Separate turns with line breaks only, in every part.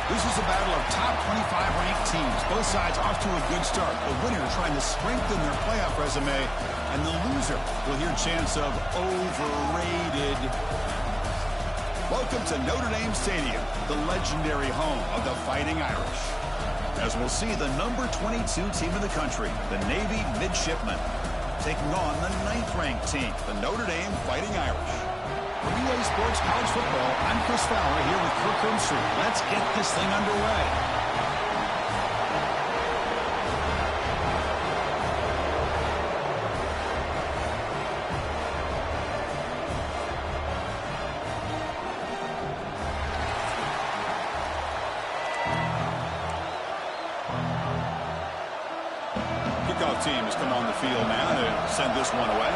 This is a battle of top 25 ranked teams. Both sides off to a good start. The winner trying to strengthen their playoff resume, and the loser will hear chants of overrated. Welcome to Notre Dame Stadium, the legendary home of the Fighting Irish. As we'll see the number 22 team in the country, the Navy Midshipmen, taking on the 9th-ranked team, the Notre Dame Fighting Irish. For EA Sports College Football, I'm Chris Fowler here with Kirk Crimson. Let's get this thing underway. Kickoff team has come on the field now to send this one away.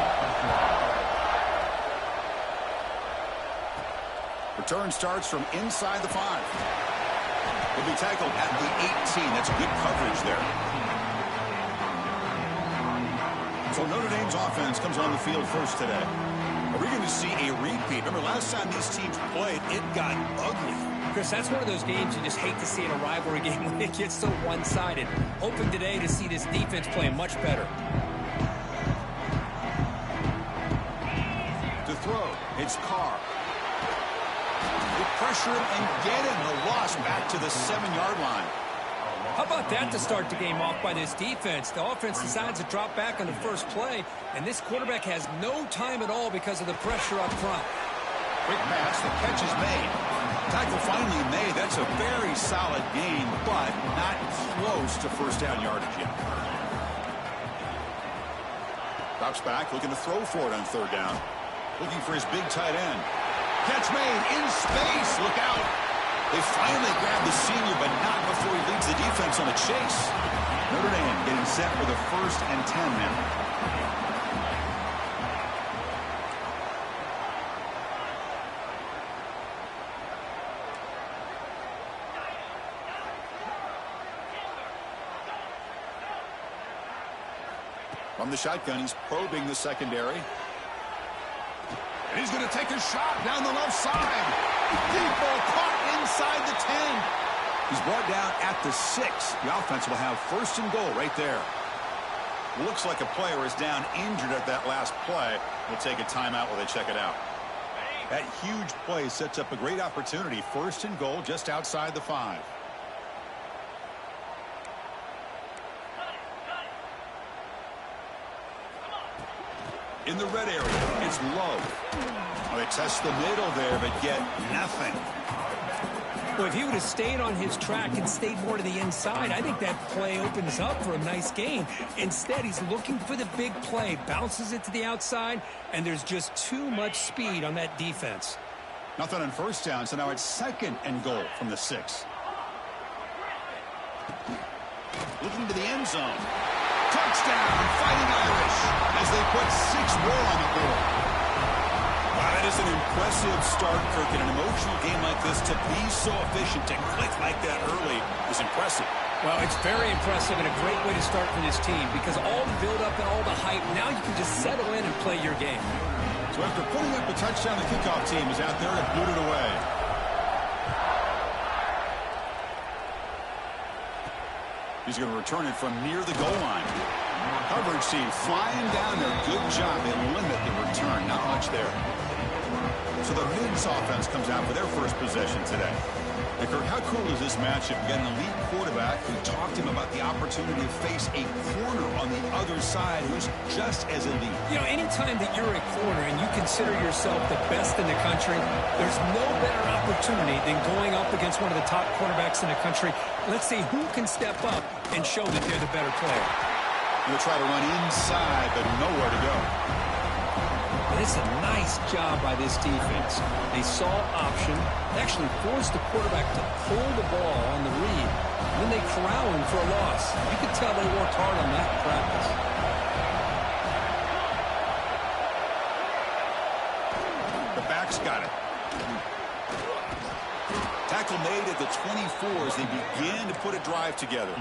Return starts from inside the 5. He'll be tackled at the 18. That's good coverage there. So Notre Dame's offense comes on the field first today. Are we going to see a repeat? Remember, last time these teams played, it got ugly.
Chris, that's one of those games you just hate to see in a rivalry game when it gets so one-sided. Hoping today to see this defense playing much better.
To throw, it's Carr. Pressure him and get him. The loss back to the 7-yard line.
How about that to start the game off by this defense? The offense decides to drop back on the first play, and this quarterback has no time at all because of the pressure up front.
Quick pass. The catch is made. Tackle finally made. That's a very solid gain, but not close to first down yardage yet. Drops back, looking to throw for it on 3rd down. Looking for his big tight end. Catch made in space. Look out. They finally grab the senior, but not before he leads the defense on a chase. Notre Dame getting set for the 1st and 10 now. From the shotgun, he's probing the secondary. And he's going to take a shot down the left side. Deep ball caught inside the 10. He's brought down at the 6. The offense will have 1st and goal right there. Looks like a player is down injured at that last play. We'll take a timeout while they check it out. That huge play sets up a great opportunity. 1st and goal just outside the 5. In the red area, it's low. Well, they test the middle there, but get nothing.
Well, if he would have stayed on his track and stayed more to the inside, I think that play opens up for a nice gain. Instead, he's looking for the big play, bounces it to the outside, and there's just too much speed on that defense.
Nothing on first down, so now it's 2nd and goal from the 6. Looking to the end zone. Touchdown, Fighting Irish, as they put 6 more on the board. Wow, that is an impressive start, Kirk. In an emotional game like this, to be so efficient, to click like that early is impressive.
Well, it's very impressive and a great way to start for this team because all the build-up and all the hype, now you can just settle in and play your game.
So after putting up a touchdown, the kickoff team is out there to boot it away. He's going to return it from near the goal line. Coverage team flying down there. Good job. They limit the return. Not much there. So the Mids offense comes out for their first possession today. And Kirk, how cool is this matchup? You got an elite quarterback who talked to him about the opportunity to face a corner on the other side who's just as elite.
You know, anytime that you're a corner and you consider yourself the best in the country, there's no better opportunity than going up against one of the top cornerbacks in the country. Let's see who can step up and show that they're the better player.
He'll try to run inside, but nowhere to go.
It's a nice job by this defense. They saw option, actually forced the quarterback to pull the ball on the read. Then they corral him for a loss. You could tell they worked hard on that in practice.
The back's got it. Tackle made at the 24 as they begin to put a drive together.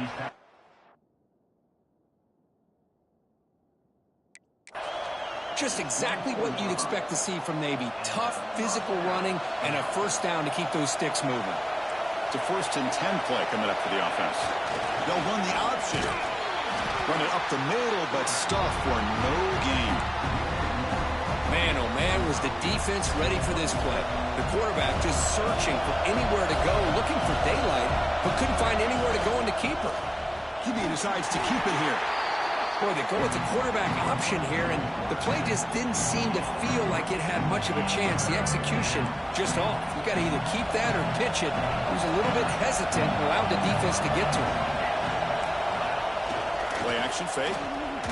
Just exactly what you'd expect to see from Navy. Tough, physical running, and a first down to keep those sticks moving.
It's a 1st and 10 play coming up for the offense. They'll run the option. Run it up the middle, but stuff for no gain.
Man, oh man, was the defense ready for this play. The quarterback just searching for anywhere to go, looking for daylight, but couldn't find anywhere to go in the keeper.
He decides to keep it here.
Boy, they go with the quarterback option here, and the play just didn't seem to feel like it had much of a chance. The execution just off. You got to either keep that or pitch it. He was a little bit hesitant and allowed the defense to get to him.
Play action fake,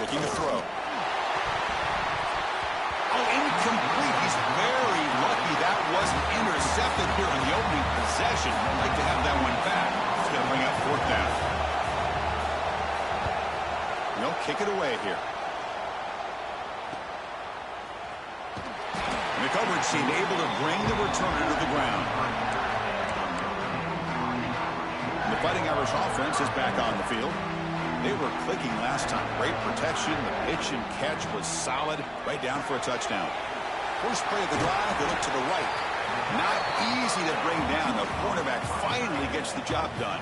looking to throw. Oh, incomplete. He's very lucky that wasn't intercepted here in the opening possession. I'd like to have that one back. It's going to bring up 4th down. They'll kick it away here. And the coverage team able to bring the returner to the ground. And the Fighting Irish offense is back on the field. They were clicking last time. Great protection. The pitch and catch was solid. Right down for a touchdown. First play of the drive, they look to the right. Not easy to bring down. The cornerback finally gets the job done.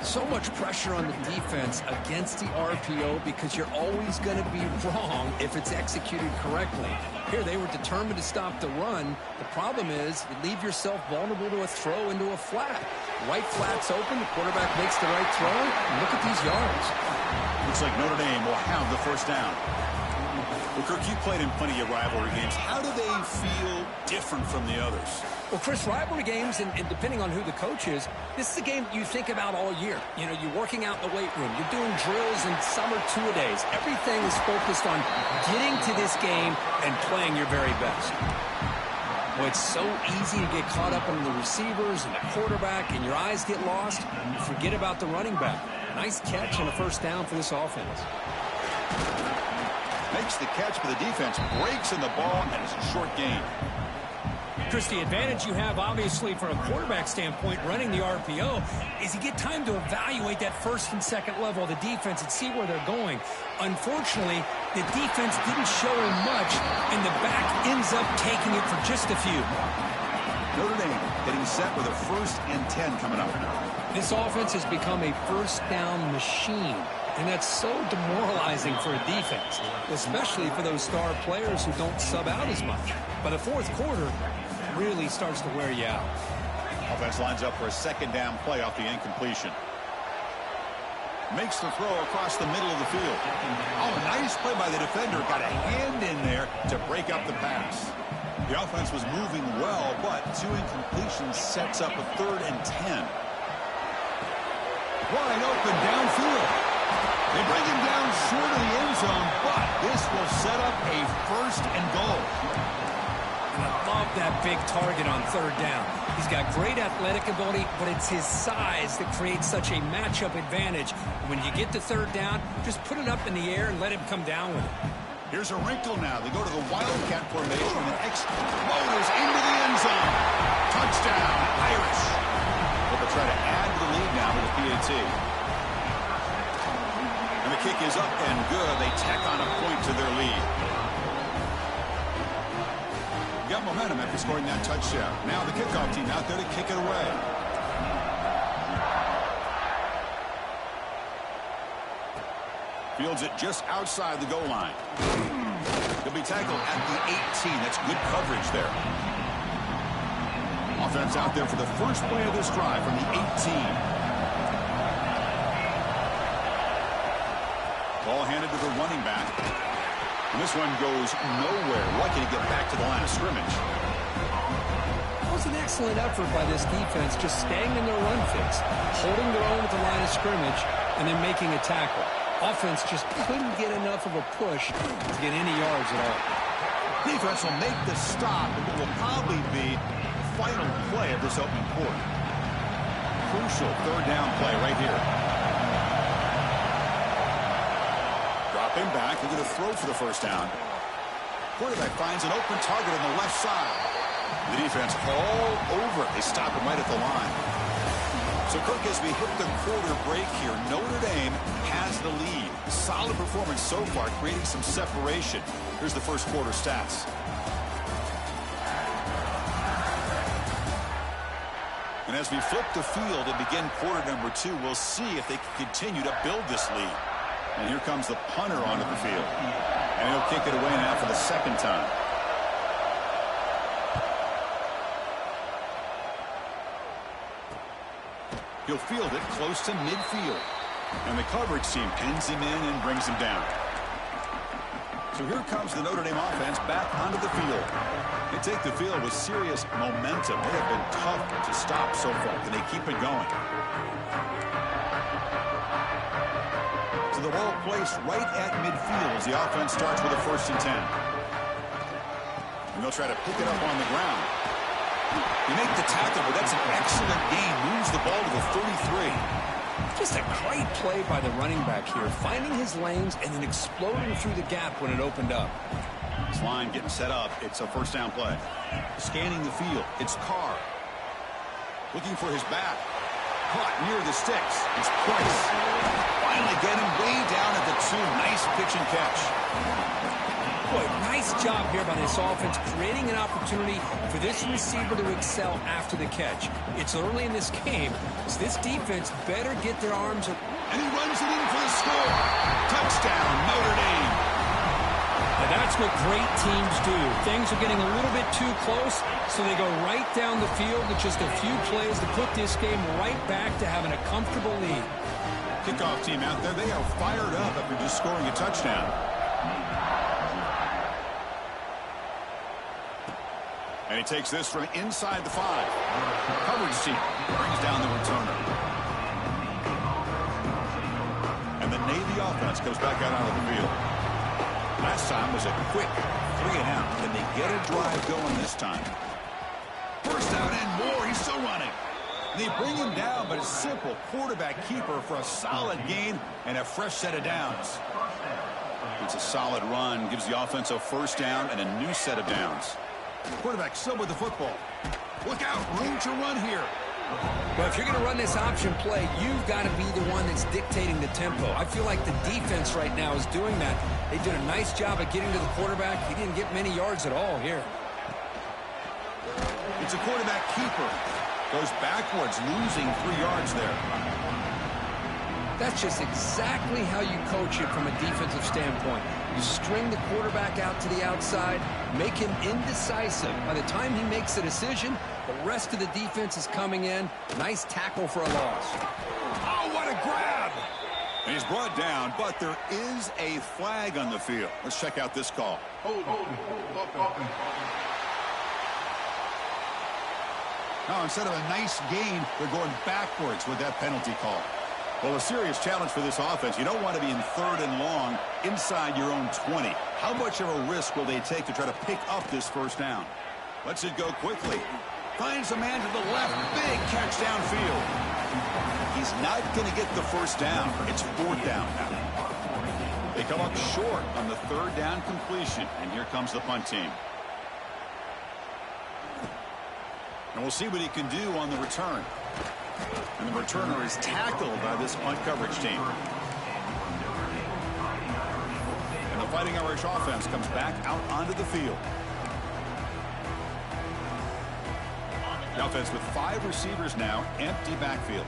So much pressure on the defense against the RPO because you're always going to be wrong if it's executed correctly. Here, they were determined to stop the run. The problem is you leave yourself vulnerable to a throw into a flat. Right flat's open, the quarterback makes the right throw, and look at these yards.
Looks like Notre Dame will have the first down. Well, Kirk, you played in plenty of rivalry games. How do they feel different from the others?
Well, Chris, rivalry games, and depending on who the coach is, this is a game you think about all year. You know, you're working out in the weight room. You're doing drills and summer two-a-days. Everything is focused on getting to this game and playing your very best. Well, it's so easy to get caught up in the receivers and the quarterback, and your eyes get lost. You forget about the running back. Nice catch and a first down for this offense.
Makes the catch, but the defense breaks in the ball, and it's a short gain.
Chris, the advantage you have, obviously, from a quarterback standpoint, running the RPO, is you get time to evaluate that first and second level of the defense and see where they're going. Unfortunately, the defense didn't show him much, and the back ends up taking it for just a few.
Notre Dame getting set with a 1st and 10 coming up.
This offense has become a first down machine, and that's so demoralizing for a defense, especially for those star players who don't sub out as much. By the 4th quarter, it really starts to wear you out.
Offense lines up for a 2nd down play off the incompletion. Makes the throw across the middle of the field. Oh, nice play by the defender. Got a hand in there to break up the pass. The offense was moving well, but 2 incompletions sets up a 3rd and 10. Wide open downfield. They bring him down short of the end zone, but this will set up a 1st and goal.
And I love that big target on 3rd down. He's got great athletic ability, but it's his size that creates such a matchup advantage. When you get to 3rd down, just put it up in the air and let him come down with it.
Here's a wrinkle now. They go to the Wildcat formation and explodes into the end zone. Touchdown, Irish. But they'll try to add to the lead now with a PAT. And the kick is up and good. They tack on a point to their lead. Got momentum after scoring that touchdown. Now the kickoff team out there to kick it away. Fields it just outside the goal line. He'll be tackled at the 18. That's good coverage there. Offense out there for the first play of this drive from the 18. Ball handed to the running back. And this one goes nowhere. Lucky to get back to the line of scrimmage.
That was an excellent effort by this defense, just staying in their run fix, holding their own at the line of scrimmage, and then making a tackle. Offense just couldn't get enough of a push to get any yards at all.
Defense will make the stop, and what will probably be the final play of this opening quarter. Crucial 3rd down play right here. Dropping back, they're going to throw for the 1st down. Quarterback finds an open target on the left side. The defense all over it. They stop him right at the line. So, Kirk, as we hit the quarter break here, Notre Dame has the lead. Solid performance so far, creating some separation. Here's the first quarter stats. And as we flip the field and begin quarter number 2, we'll see if they can continue to build this lead. And here comes the punter onto the field. And he'll kick it away now for the 2nd time. He'll field it close to midfield. And the coverage team pins him in and brings him down. So here comes the Notre Dame offense back onto the field. They take the field with serious momentum. They have been tough to stop so far. Can they keep it going? So the ball placed right at midfield as the offense starts with a 1st and 10. And they'll try to pick it up on the ground. You make the tackle, but that's an excellent gain. Moves the ball to the 33.
Just a great play by the running back here, finding his lanes and then exploding through the gap when it opened up.
This line getting set up. It's a 1st down play. Scanning the field. It's Carr. Looking for his back. Caught near the sticks. It's Price. Finally get him way down at the 2. Nice pitch and catch.
Boy, nice job here by this offense, creating an opportunity for this receiver to excel after the catch. It's early in this game, so this defense better get their arms up.
And he runs it in for the score. Touchdown, Notre Dame.
Now that's what great teams do. Things are getting a little bit too close, so they go right down the field with just a few plays to put this game right back to having a comfortable lead.
Kickoff team out there, they are fired up after just scoring a touchdown. And he takes this from inside the 5. Coverage team brings down the returner. And the Navy offense goes back out onto the field. Last time was a quick 3 and out. Can they get a drive going this time? First down and more. He's still running. They bring him down, but a simple quarterback keeper for a solid gain and a fresh set of downs. It's a solid run. Gives the offense a 1st down and a new set of downs. Quarterback still with the football. Look out, room to run here.
Well, if you're going to run this option play, you've got to be the one that's dictating the tempo. I feel like the defense right now is doing that. They did a nice job of getting to the quarterback. He didn't get many yards at all here.
It's a quarterback keeper. Goes backwards, losing 3 yards there.
That's just exactly how you coach it from a defensive standpoint. You string the quarterback out to the outside, make him indecisive. By the time he makes a decision, the rest of the defense is coming in. Nice tackle for a loss.
Oh, what a grab! And he's brought down, but there is a flag on the field. Let's check out this call. Now, instead of a nice gain, they're going backwards with that penalty call. Well, a serious challenge for this offense. You don't want to be in 3rd and long inside your own 20. How much of a risk will they take to try to pick up this first down? Lets it go quickly. Finds a man to the left. Big catch downfield. He's not going to get the first down. It's 4th down now. They come up short on the 3rd down completion. And here comes the punt team. And we'll see what he can do on the return. And the returner is tackled by this punt coverage team. And the Fighting Irish offense comes back out onto the field. The offense with 5 receivers now, empty backfield.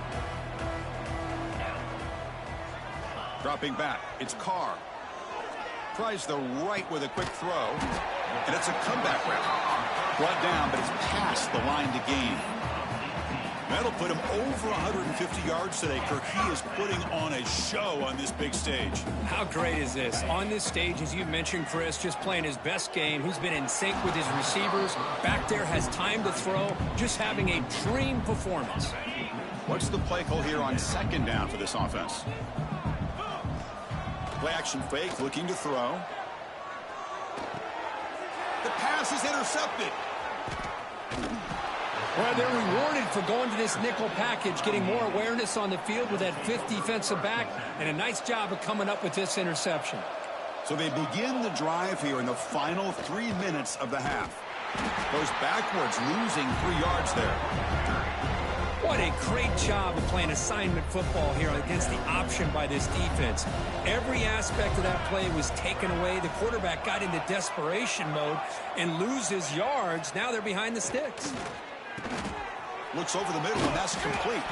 Dropping back, it's Carr. Tries the right with a quick throw. And it's a comeback route. Brought down, but it's past the line to gain. That'll put him over 150 yards today. Kirk, he is putting on a show on this big stage.
How great is this? On this stage, as you mentioned, Chris, just playing his best game. He's been in sync with his receivers. Back there, has time to throw. Just having a dream performance.
What's the play call here on 2nd down for this offense? Play action fake, looking to throw. The pass is intercepted.
Well, they're rewarded for going to this nickel package, getting more awareness on the field with that 5th defensive back, and a nice job of coming up with this interception.
So they begin the drive here in the final 3 minutes of the half. Goes backwards, losing 3 yards there.
What a great job of playing assignment football here against the option by this defense. Every aspect of that play was taken away. The quarterback got into desperation mode and loses yards. Now they're behind the sticks.
Looks over the middle, and that's complete.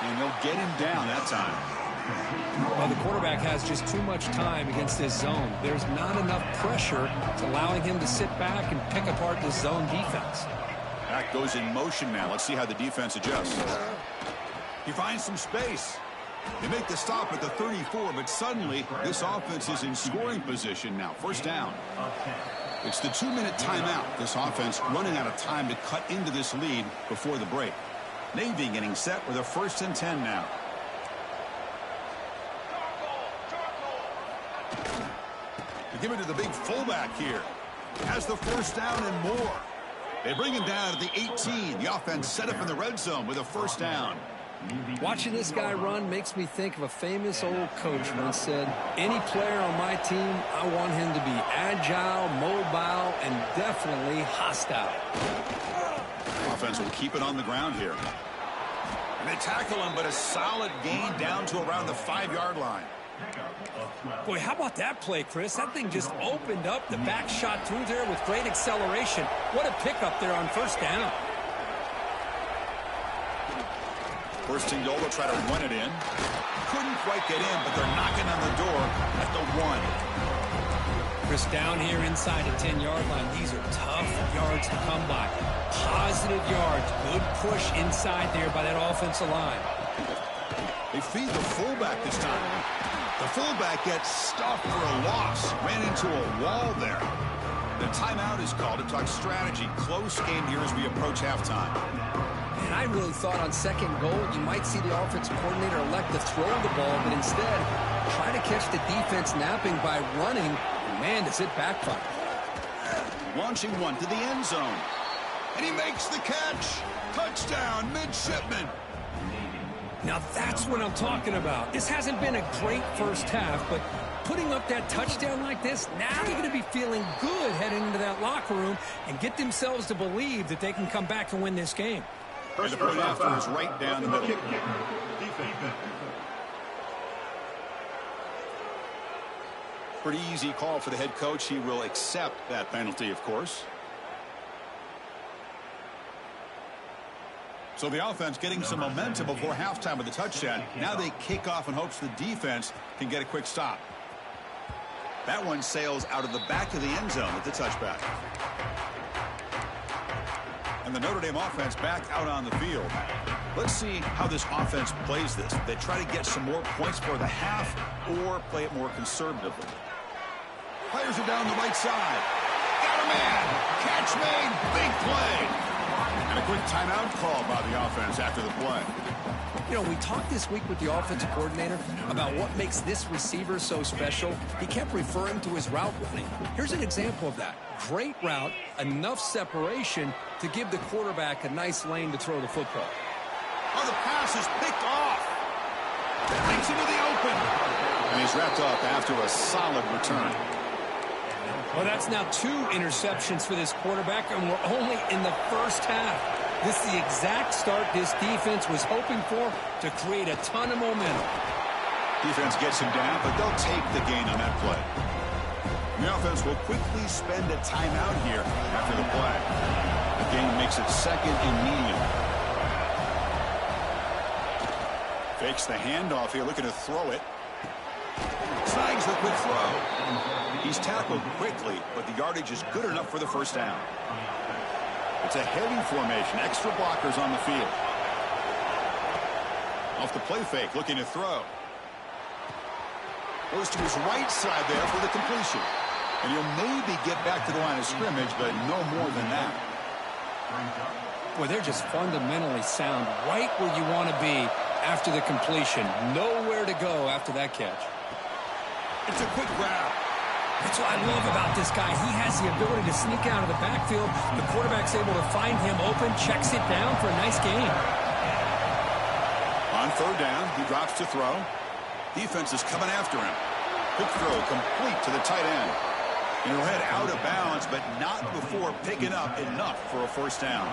And they'll get him down that time.
Well, the quarterback has just too much time against this zone. There's not enough pressure to allowing him to sit back and pick apart this zone defense.
Back goes in motion now. Let's see how the defense adjusts. He finds some space. They make the stop at the 34, but suddenly this offense is in scoring position now. 1st down. It's the 2-minute timeout. This offense running out of time to cut into this lead before the break. Navy getting set with a 1st and 10 now. They give it to the big fullback here. Has the 1st down and more. They bring him down at the 18. The offense set up in the red zone with a 1st down.
Watching this guy run makes me think of a famous old coach once said, any player on my team, I want him to be agile, mobile, and definitely hostile.
Offense will keep it on the ground here. And they tackle him, but a solid gain down to around the 5-yard line.
Boy, how about that play, Chris? That thing just opened up. The back shot through there with great acceleration. What a pickup there on 1st down.
1st and goal, they'll try to run it in. Couldn't quite get in, but they're knocking on the door at the 1.
Chris, down here inside the 10-yard line, these are tough yards to come by. Positive yards, good push inside there by that offensive line.
They feed the fullback this time. The fullback gets stuffed for a loss. Ran into a wall there. The timeout is called to talk strategy. Close game here as we approach halftime.
And I really thought on 2nd goal, you might see the offensive coordinator elect to throw the ball, but instead, try to catch the defense napping by running. And man, does it backfire.
Launching one to the end zone. And he makes the catch. Touchdown, midshipman.
Now that's what I'm talking about. This hasn't been a great 1st half, but putting up that touchdown like this, now they're going to be feeling good heading into that locker room and get themselves to believe that they can come back and win this game.
And the point after is right down the middle. Pretty easy call for the head coach. He will accept that penalty, of course. So the offense getting some momentum before halftime with the touchdown. Now they kick off in hopes the defense can get a quick stop. That one sails out of the back of the end zone with the touchback. And the Notre Dame offense back out on the field. Let's see how this offense plays this. They try to get some more points for the half or play it more conservatively. Fires it down the right side. Got a man. Catch made. Big play. And a quick timeout call by the offense after the play.
You know, we talked this week with the offensive coordinator about what makes this receiver so special. He kept referring to his route running. Here's an example of that. Great route, enough separation to give the quarterback a nice lane to throw the football.
Oh, the pass is picked off. Takes into the open. And he's wrapped up after a solid return.
Well, that's now 2 interceptions for this quarterback, and we're only in the first half. This is the exact start this defense was hoping for to create a ton of momentum.
Defense gets him down, but they'll take the gain on that play. The offense will quickly spend a timeout here after the play. The game makes it 2nd and medium. Fakes the handoff here, looking to throw it. Snags the quick throw. He's tackled quickly, but the yardage is good enough for the first down. It's a heavy formation, extra blockers on the field. Off the play fake, looking to throw. Goes to his right side there for the completion. And he'll maybe get back to the line of scrimmage, but no more than that.
Boy, they're just fundamentally sound right where you want to be after the completion. Nowhere to go after that catch.
It's a quick grab.
That's what I love about this guy. He has the ability to sneak out of the backfield. The quarterback's able to find him open, checks it down for a nice gain.
On 3rd down, he drops to throw. Defense is coming after him. Quick throw complete to the tight end. And he'll head out of bounds, but not before picking up enough for a first down.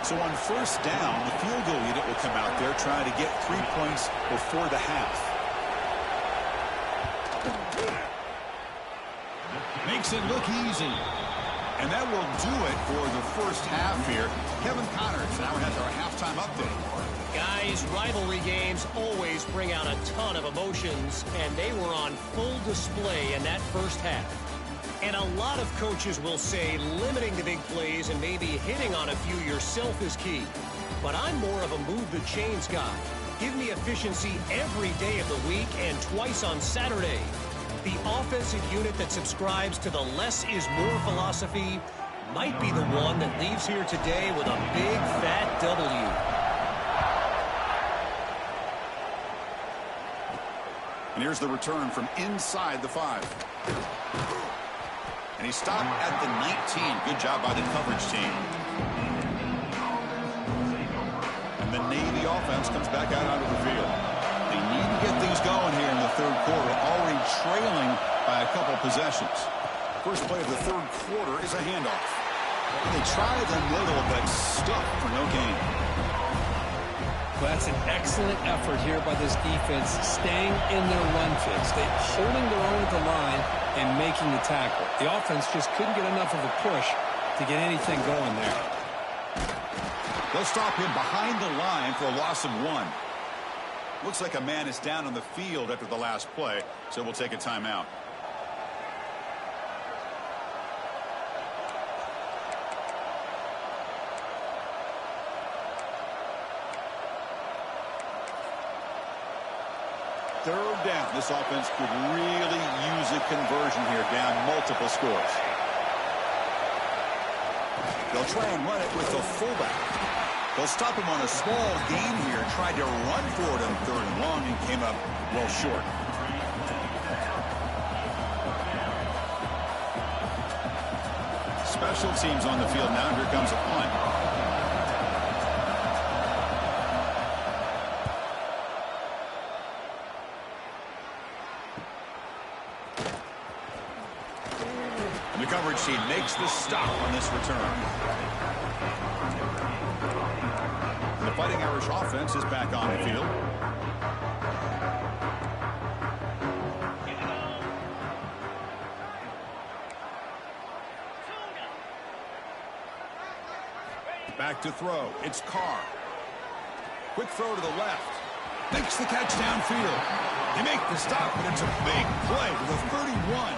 So on 1st down, the field goal unit will come out there trying to get 3 points before the half. Makes it look easy. And that will do it for the first half here. Kevin Connors now has our halftime update.
Guys, rivalry games always bring out a ton of emotions, and they were on full display in that first half. And a lot of coaches will say limiting the big plays and maybe hitting on a few yourself is key. But I'm more of a move the chains guy. Give me efficiency every day of the week and twice on Saturday. The offensive unit that subscribes to the less is more philosophy might be the one that leaves here today with a big fat W.
And here's the return from inside the 5. And he stopped at the 19. Good job by the coverage team. And the Navy offense comes back out onto the field. They need to get things going here in the 3rd quarter, already trailing by a couple possessions. First play of the 3rd quarter is a handoff. And they try the middle, but stuck for no gain.
Well, that's an excellent effort here by this defense, staying in their run fix. They're holding their own at the line and making the tackle. The offense just couldn't get enough of a push to get anything going there.
They'll stop him behind the line for a loss of 1. Looks like a man is down on the field after the last play, so we'll take a timeout. Third down. This offense could really use a conversion here, down multiple scores. They'll try and run it with the fullback. They'll stop him on a small gain here. Tried to run for it on 3rd and long and came up well short. Special teams on the field now. Here comes a punt. And the coverage team makes the stop on this return. The Fighting Irish offense is back on the field. Back to throw. It's Carr. Quick throw to the left. Makes the catch downfield. They make the stop, but it's a big play to the 31.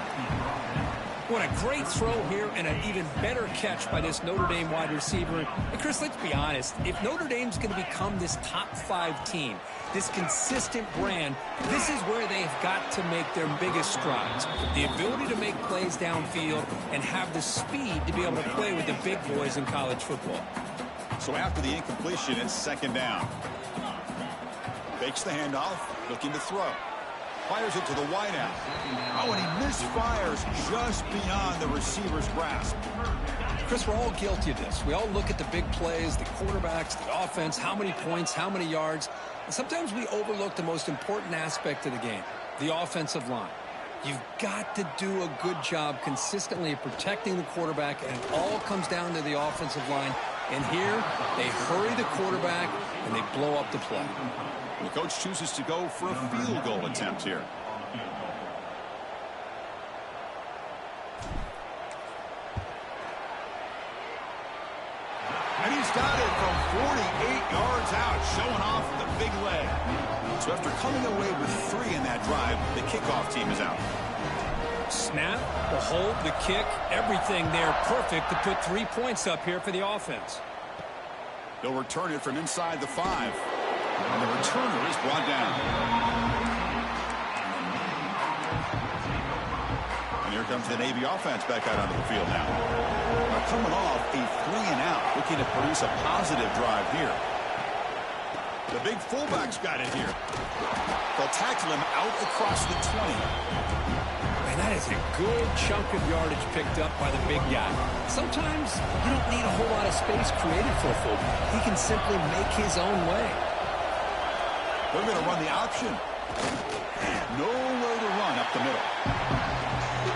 What a great throw here and an even better catch by this Notre Dame wide receiver. And Chris, let's be honest. If Notre Dame's going to become this top 5 team, this consistent brand, this is where they've got to make their biggest strides. The ability to make plays downfield and have the speed to be able to play with the big boys in college football.
So after the incompletion, it's second down. Fakes the handoff, looking to throw. Fires it to the wideout. Oh, and he misfires just beyond the receiver's grasp.
Chris, we're all guilty of this. We all look at the big plays, the quarterbacks, the offense, how many points, how many yards. And sometimes we overlook the most important aspect of the game, the offensive line. You've got to do a good job consistently of protecting the quarterback, and it all comes down to the offensive line. And here, they hurry the quarterback, and they blow up the play.
The coach chooses to go for a field goal attempt here. And he's got it from 48 yards out, showing off the big leg. So after coming away with 3 in that drive, the kickoff team is out.
Snap, the hold, the kick, everything there perfect to put 3 points up here for the offense.
They'll return it from inside the 5. And the returner is brought down. And here comes the Navy offense back out onto the field now. Now coming off a 3-and-out, looking to produce a positive drive here. The big fullback's got it here. They'll tackle him out across the 20.
And that is a good chunk of yardage picked up by the big guy. Sometimes you don't need a whole lot of space created for a fullback. He can simply make his own way.
They're going to run the option. Nowhere to run up the middle.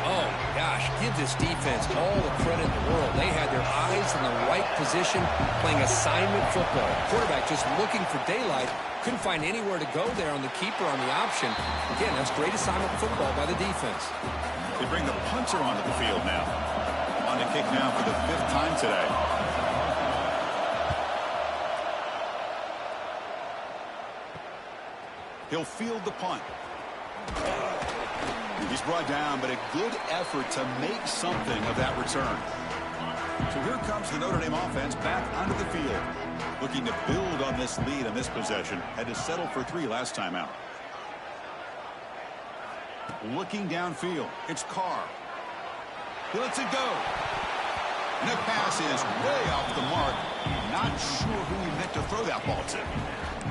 Oh, gosh, give this defense all the credit in the world. They had their eyes in the right position, playing assignment football. Quarterback just looking for daylight. Couldn't find anywhere to go there on the keeper on the option. Again, that's great assignment football by the defense.
They bring the punter onto the field now. On to kick now for the 5th time today. He'll field the punt. He's brought down, but a good effort to make something of that return. So here comes the Notre Dame offense back onto the field, looking to build on this lead on this possession. Had to settle for 3 last time out. Looking downfield, it's Carr. He lets it go. And the pass is way off the mark. Not sure who he meant to throw that ball to.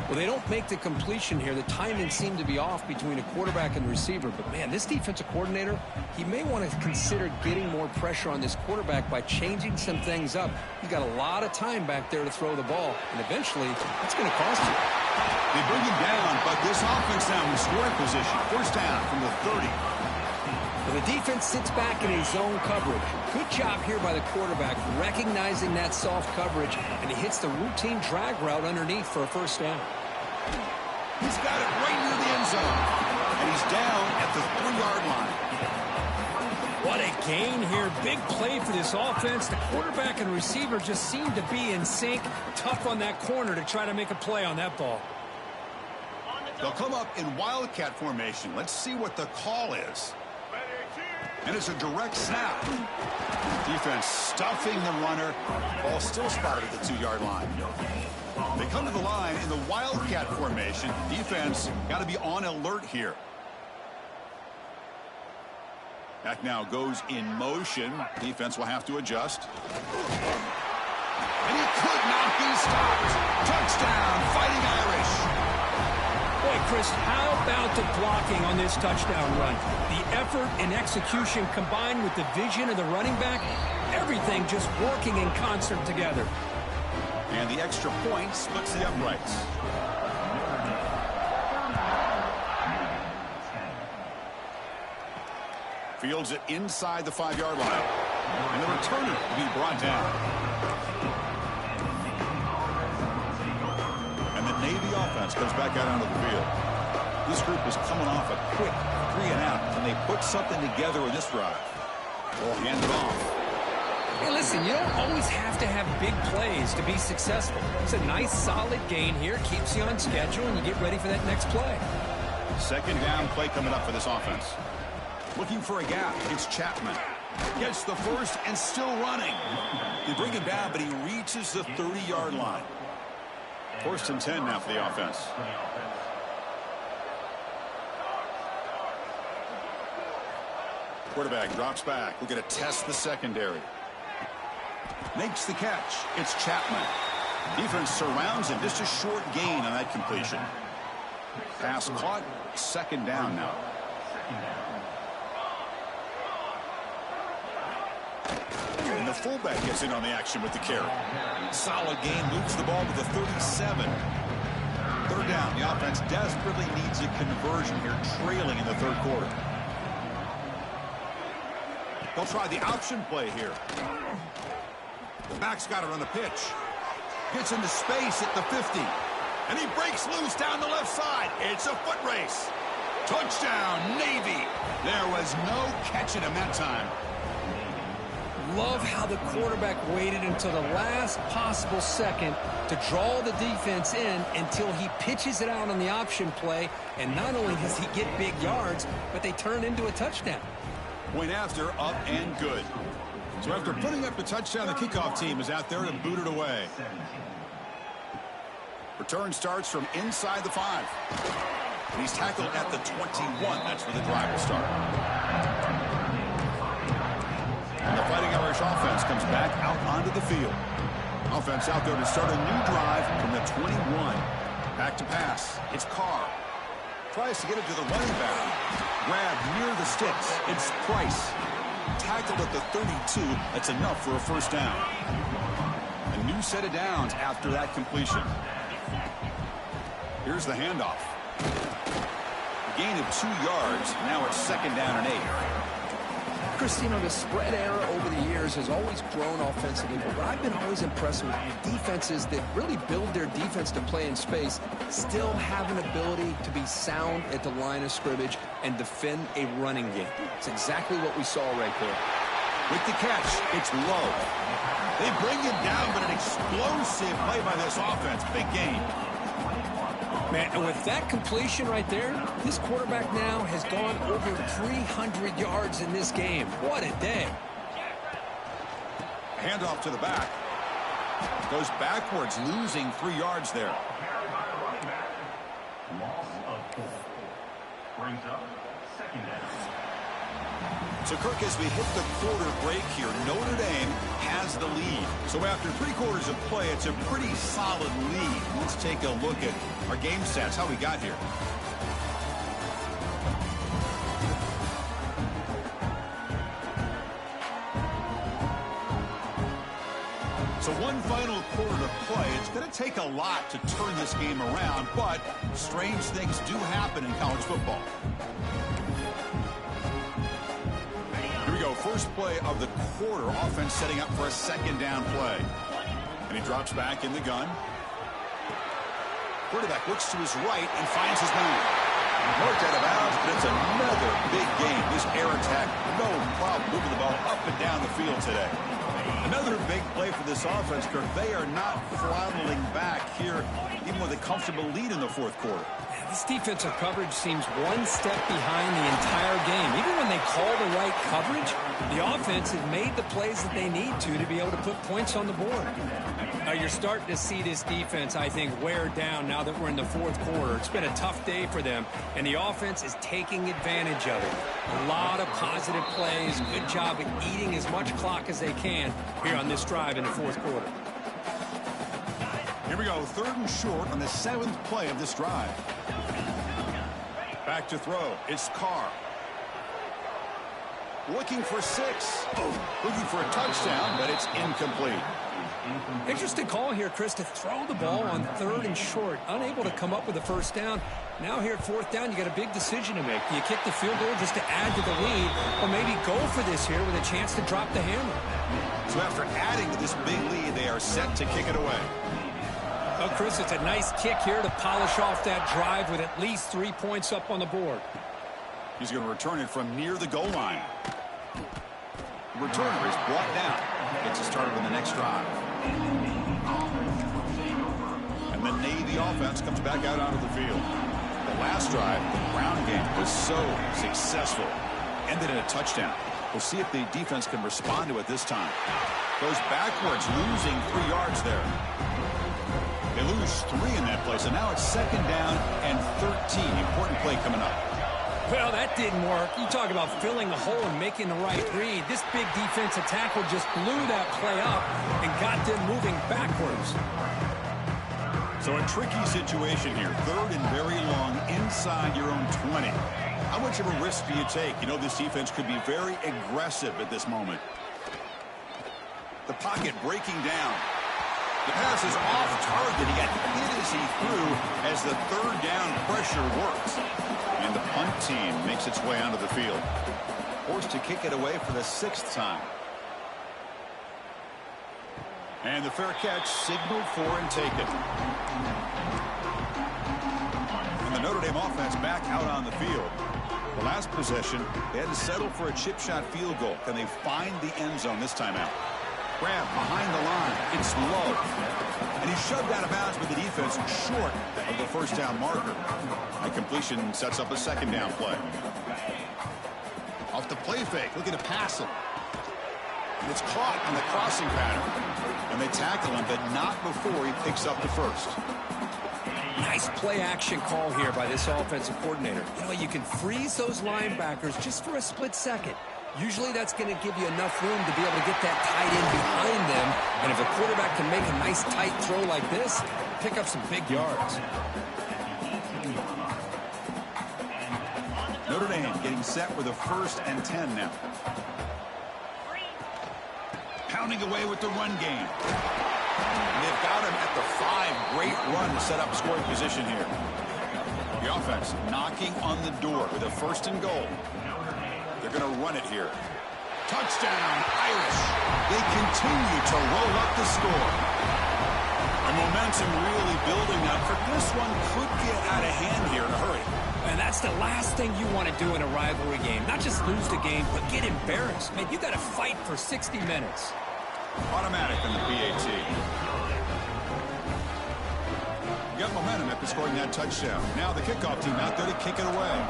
Well, they don't make the completion here. The timing seemed to be off between a quarterback and receiver. But, man, this defensive coordinator, he may want to consider getting more pressure on this quarterback by changing some things up. He's got a lot of time back there to throw the ball. And eventually, that's going to cost you.
They bring him down, but this offense now in scoring position. 1st down from the 30.
Well, the defense sits back in his zone coverage. Good job here by the quarterback, recognizing that soft coverage, and he hits the routine drag route underneath for a 1st down.
He's got it right near the end zone, and he's down at the 3-yard line.
What a gain here. Big play for this offense. The quarterback and receiver just seem to be in sync. Tough on that corner to try to make a play on that ball.
They'll come up in wildcat formation. Let's see what the call is. And it's a direct snap. Defense stuffing the runner. Ball still spotted at the 2-yard line. They come to the line in the wildcat formation. Defense got to be on alert here. Back now goes in motion. Defense will have to adjust. And he could not be stopped. Touchdown, Fighting Irish.
Boy, Chris, how about the blocking on this touchdown run? The effort and execution combined with the vision of the running back, everything just working in concert together.
And the extra point splits the uprights. Fields it inside the 5-yard line. And the returner will be brought down. And the Navy offense comes back out onto the field. This group is coming off a quick 3-and-out. Can they put something together with this drive? Or hand it off?
Hey, listen, you don't always have to have big plays to be successful. It's a nice, solid gain here. Keeps you on schedule, and you get ready for that next play.
2nd down play coming up for this offense. Looking for a gap. It's Chapman. Gets the 1st and still running. They bring him down, but he reaches the 30-yard line. 1st and 10 now for the offense. Quarterback drops back. We're going to test the secondary. Makes the catch. It's Chapman. Defense surrounds him. Just a short gain on that completion. Pass caught. Second down now. And the fullback gets in on the action with the carry. Solid gain. Moves the ball to the 37. Third down. The offense desperately needs a conversion here, trailing in the third quarter. They'll try the option play here. The back's got it on the pitch. Gets into space at the 50. And he breaks loose down the left side. It's a foot race. Touchdown, Navy. There was no catching him that time.
Love how the quarterback waited until the last possible second to draw the defense in until he pitches it out on the option play. And not only does he get big yards, but they turn into a touchdown.
Point after, up and good. So after putting up the touchdown, the kickoff team is out there to boot it away. Return starts from inside the 5. And he's tackled at the 21. That's where the drive will start. And the Fighting Irish offense comes back out onto the field. Offense out there to start a new drive from the 21. Back to pass. It's Carr. Tries to get it to the running back. Grab near the sticks. It's Price. Tackled at the 32. That's enough for a first down. A new set of downs after that completion. Here's the handoff. A gain of 2 yards. Now it's second down and 8.
Christino, the spread era over the years has always grown offensively, but what I've been always impressed with defenses that really build their defense to play in space still have an ability to be sound at the line of scrimmage and defend a running game. It's exactly what we saw right there.
With the catch, it's low. They bring him down, but an explosive play by this offense. Big game.
Man, and with that completion right there, this quarterback now has gone over 300 yards in this game. What a day.
Handoff to the back. Goes backwards, losing 3 yards there. Brings up second down. So, Kirk, as we hit the quarter break here, Notre Dame has the lead. So after 3 quarters of play, it's a pretty solid lead. Let's take a look at our game stats, how we got here. So one final quarter to play. It's going to take a lot to turn this game around, but strange things do happen in college football. First play of the quarter, offense setting up for a second down play. And he drops back in the gun. Quarterback looks to his right and finds his man. Marked out of bounds, but it's another big game. This air attack, no problem moving the ball up and down the field today. Another big play for this offense, Kirk. They are not throttling back here, even with a comfortable lead in the fourth quarter.
This defensive coverage seems one step behind the entire game. Even when they call the right coverage, the offense has made the plays that they need to be able to put points on the board. Now you're starting to see this defense, I think, wear down now that we're in the fourth quarter. It's been a tough day for them, and the offense is taking advantage of it. A lot of positive plays. Good job at eating as much clock as they can here on this drive in the fourth quarter.
Here we go, 3rd and short on the 7th play of this drive. Back to throw. It's Carr. Looking for 6. Looking for a touchdown, but it's incomplete.
Interesting call here, Chris, to throw the ball on 3rd and short. Unable to come up with a first down. Now here at 4th down, you got a big decision to make. Do you kick the field goal just to add to the lead, or maybe go for this here with a chance to drop the hammer?
So after adding to this big lead, they are set to kick it away.
Well, Chris, it's a nice kick here to polish off that drive with at least 3 points up on the board.
He's going to return it from near the goal line. The returner is brought down. Gets it started on the next drive. And the Navy offense comes back out onto the field. The last drive, the ground game, was so successful. Ended in a touchdown. We'll see if the defense can respond to it this time. Goes backwards, losing 3 yards there. They lose 3 in that play, so now it's second down and 13. Important play coming up.
Well, that didn't work. You talk about filling a hole and making the right read. This big defensive tackle just blew that play up and got them moving backwards.
So a tricky situation here. Third and very long inside your own 20. How much of a risk do you take? You know, this defense could be very aggressive at this moment. The pocket breaking down. The pass is off target. He got hit as he threw as the third down pressure works. And the punt team makes its way onto the field. Forced to kick it away for the 6th time. And the fair catch signaled for and taken. And the Notre Dame offense back out on the field. The last possession, they had to settle for a chip shot field goal. Can they find the end zone this time out? Grab behind the line. It's low. And he's shoved out of bounds with the defense short of the first down marker. That completion sets up a 2nd down play. Off the play fake, looking to pass it. It's caught on the crossing pattern. And they tackle him, but not before he picks up the first.
Nice play action call here by this offensive coordinator. You know, you can freeze those linebackers just for a split second. Usually that's going to give you enough room to be able to get that tight end behind them. And if a quarterback can make a nice tight throw like this, pick up some big yards.
Notre Dame getting set with a 1st and 10 now. Pounding away with the run game. And they've got him at the 5. Great run to set up scoring position here. The offense knocking on the door with a 1st and goal. They're going to run it here. Touchdown, Irish. They continue to roll up the score. The momentum really building now. This one could get out of hand here in a hurry.
And that's the last thing you want to do in a rivalry game. Not just lose the game, but get embarrassed. Man, you got to fight for 60 minutes.
Automatic on the PAT. You got momentum after scoring that touchdown. Now the kickoff team out there to kick it away.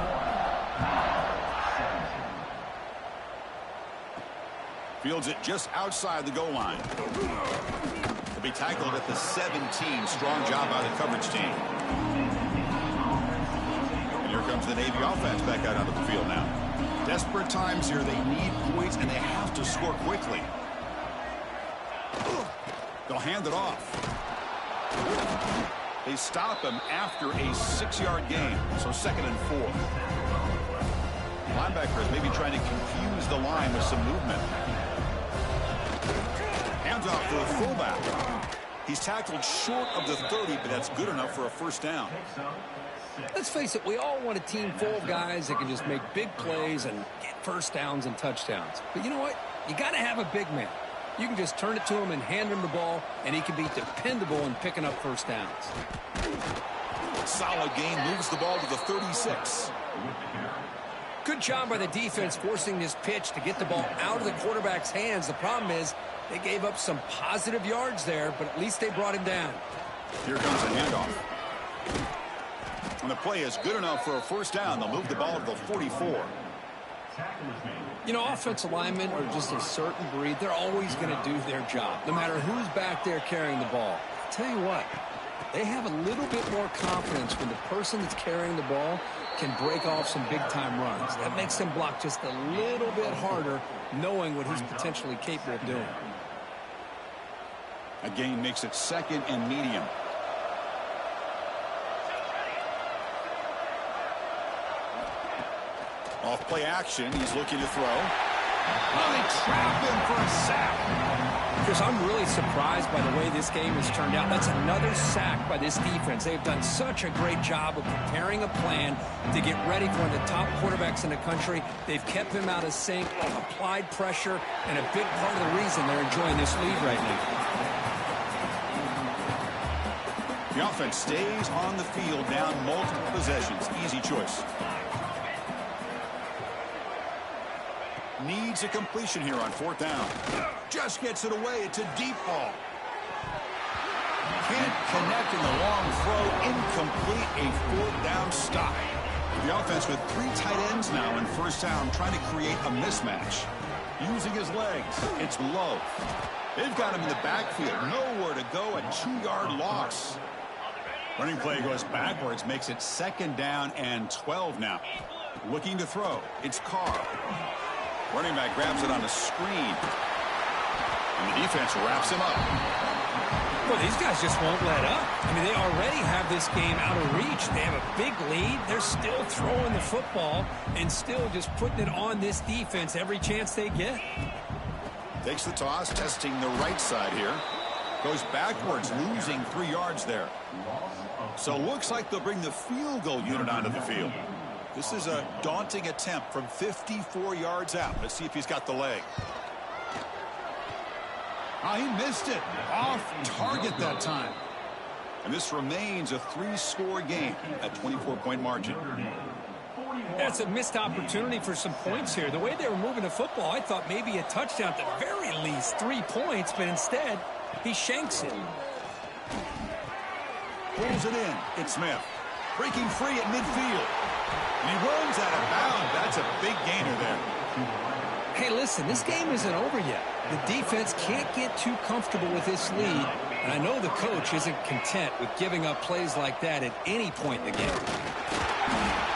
Fields it just outside the goal line. He'll be tackled at the 17. Strong job by the coverage team. And here comes the Navy offense back out onto the field now. Desperate times here. They need points, and they have to score quickly. They'll hand it off. They stop him after a 6-yard gain, so 2nd and 4. Linebackers maybe trying to confuse the line with some movement. Hands off to the fullback. He's tackled short of the 30, but that's good enough for a 1st down.
Let's face it, we all want a team full of guys that can just make big plays and get 1st downs and touchdowns. But you know what? You got to have a big man. You can just turn it to him and hand him the ball, and he can be dependable in picking up 1st downs.
Solid gain, moves the ball to the 36.
Good job by the defense forcing this pitch to get the ball out of the quarterback's hands. The problem is they gave up some positive yards there, but at least they brought him down.
Here comes a handoff. And the play is good enough for a 1st down. They'll move the ball to the 44.
You know, offensive linemen are just a certain breed. They're always going to do their job, no matter who's back there carrying the ball. I'll tell you what, they have a little bit more confidence when the person that's carrying the ball can break off some big-time runs. That makes them block just a little bit harder, knowing what he's potentially capable of doing.
A gain makes it 2nd and medium. Off play action, he's looking to throw. Oh, they trap him for a sack.
Chris, I'm really surprised by the way this game has turned out. That's another sack by this defense. They've done such a great job of preparing a plan to get ready for one of the top quarterbacks in the country. They've kept him out of sync, applied pressure, and a big part of the reason they're enjoying this lead right now.
The offense stays on the field, down multiple possessions. Easy choice. Needs a completion here on 4th down. Just gets it away. It's a deep ball. Can't connect in the long throw. Incomplete. A 4th down stop. The offense with 3 tight ends now in 1st down, trying to create a mismatch. Using his legs. It's low. They've got him in the backfield. Nowhere to go. A 2-yard loss. Running play goes backwards. Makes it 2nd down and 12 now. Looking to throw. It's Carr. Running back grabs it on a screen. And the defense wraps him up.
Well, these guys just won't let up. I mean, they already have this game out of reach. They have a big lead. They're still throwing the football and still just putting it on this defense every chance they get.
Takes the toss, testing the right side here. Goes backwards, losing 3 yards there. So looks like they'll bring the field goal unit onto the field. This is a daunting attempt from 54 yards out. Let's see if he's got the leg. Oh, he missed it. Off target that time. And this remains a 3-score game at 24-point margin.
That's a missed opportunity for some points here. The way they were moving the football, I thought maybe a touchdown at the very least, 3 points, but instead, he shanks it.
Pulls it in. It's Smith. Breaking free at midfield. And he runs out of bounds. That's a big gainer there.
Hey, listen, this game isn't over yet. The defense can't get too comfortable with this lead, and I know the coach isn't content with giving up plays like that at any point in the game.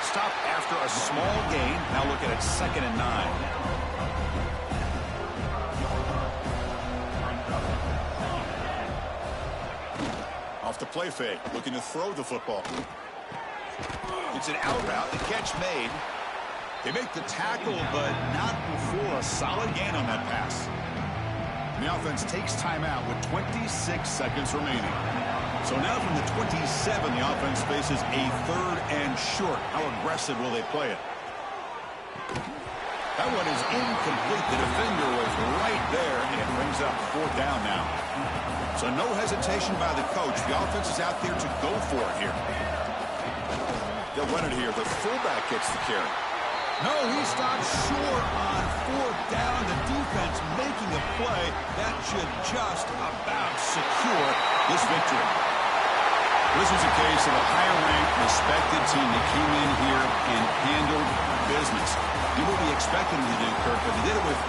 Stop after a small gain. Now look at it, 2nd and 9. Off the play fake, looking to throw the football. It's an out route, the catch made. They make the tackle, but not before a solid gain on that pass. And the offense takes timeout with 26 seconds remaining. So now from the 27, the offense faces a 3rd and short. How aggressive will they play it? That one is incomplete. The defender was right there, and it brings up 4th down now. So no hesitation by the coach. The offense is out there to go for it here. They'll run it here. The fullback gets the carry. No, he stopped short on 4th down. The defense making a play that should just about secure this victory. This was a case of a higher-ranked, respected team that came in here and handled business. You will be expecting them to do, Kirk, but they did it with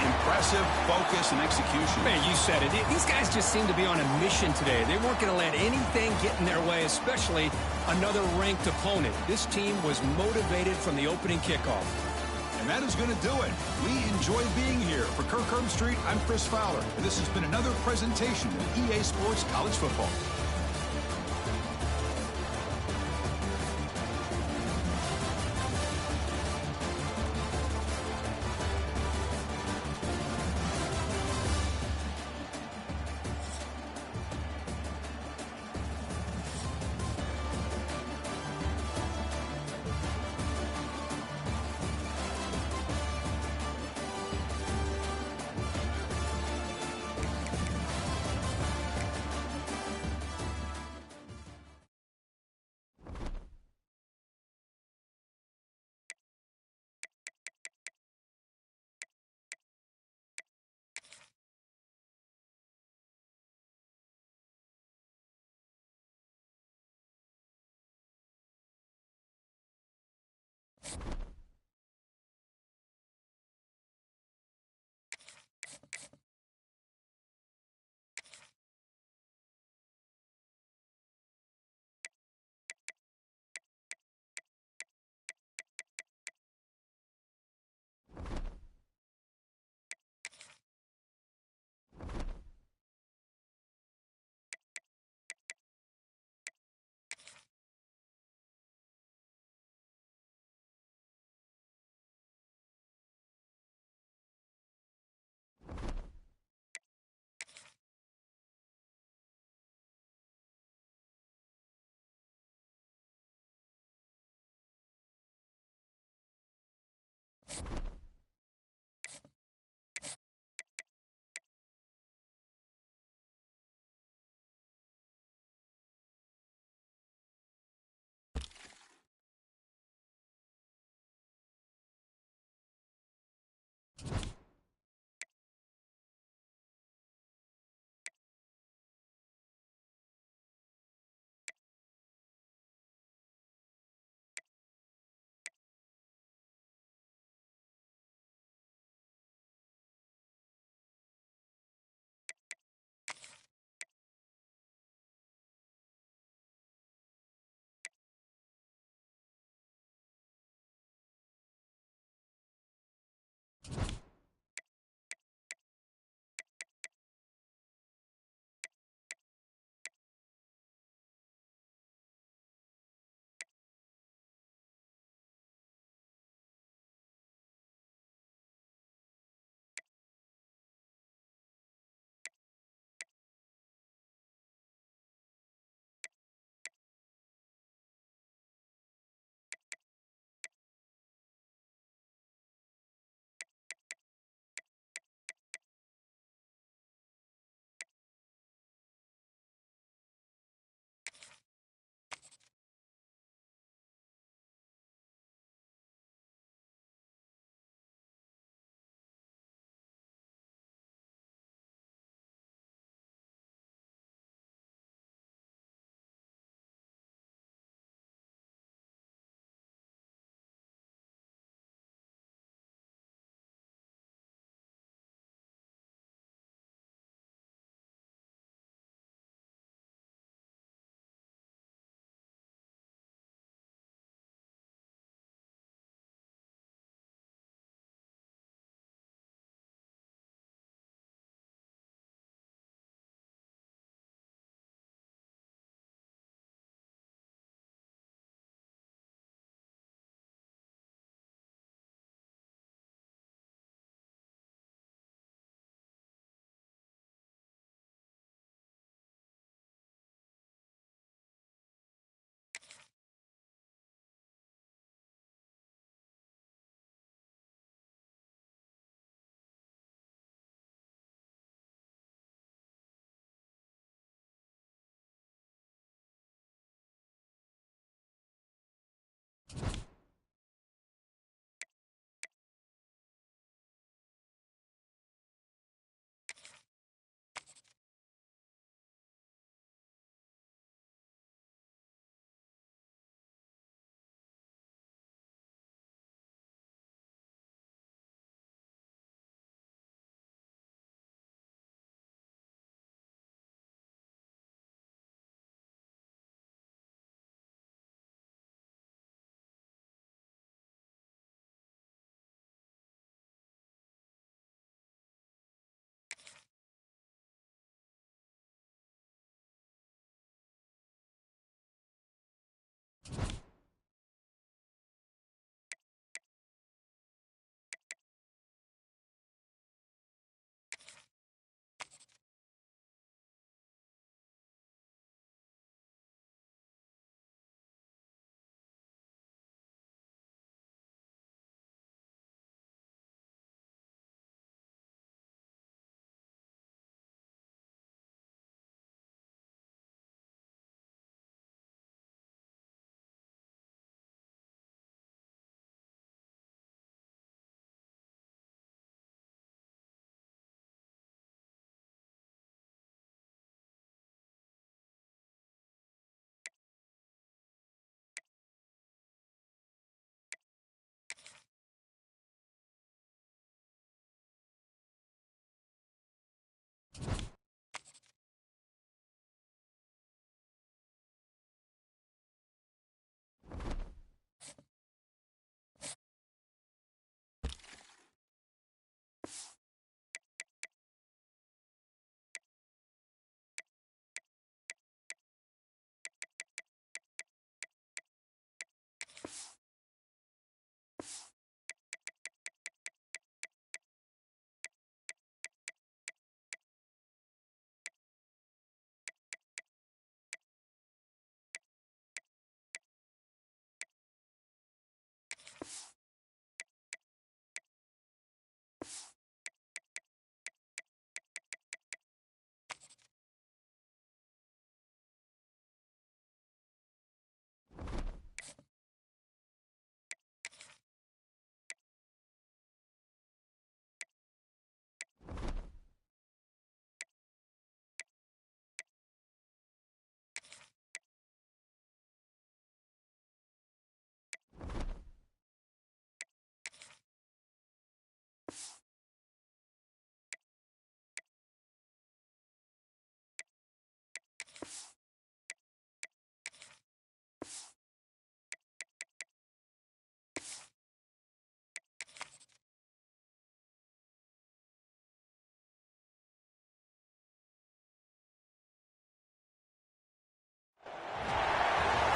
impressive focus and execution.
Man, you said it. These guys just seem to be on a mission today. They weren't going to let anything get in their way, especially another ranked opponent. This team was motivated from the opening kickoff.
And that is going to do it. We enjoy being here. For Kirk Herbstreit, I'm Chris Fowler, and this has been another presentation of EA Sports College Football.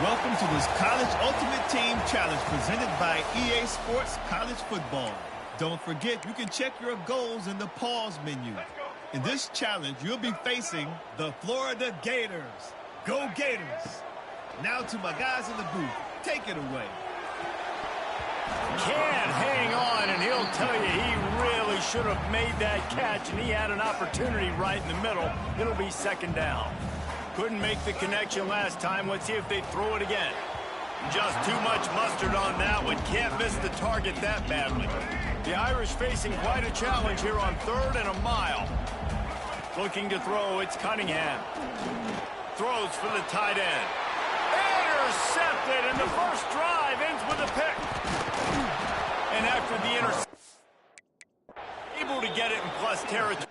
Welcome to this College Ultimate Team Challenge presented by EA Sports College Football. Don't forget, you can check your goals in the pause menu. In this challenge, you'll be facing the Florida Gators. Go Gators! Now to my guys in the booth. Take it away.
Can't hang on, and he'll tell you he really should have made that catch, and he had an opportunity right in the middle. It'll be second down. Couldn't make the connection last time. Let's see if they throw it again. Just too much mustard on that one. Can't miss the target that badly. The Irish facing quite a challenge here on 3rd and a mile. Looking to throw, it's Cunningham. Throws for the tight end. Intercepted, and the first drive ends with a pick. And after the interception, able to get it in plus territory.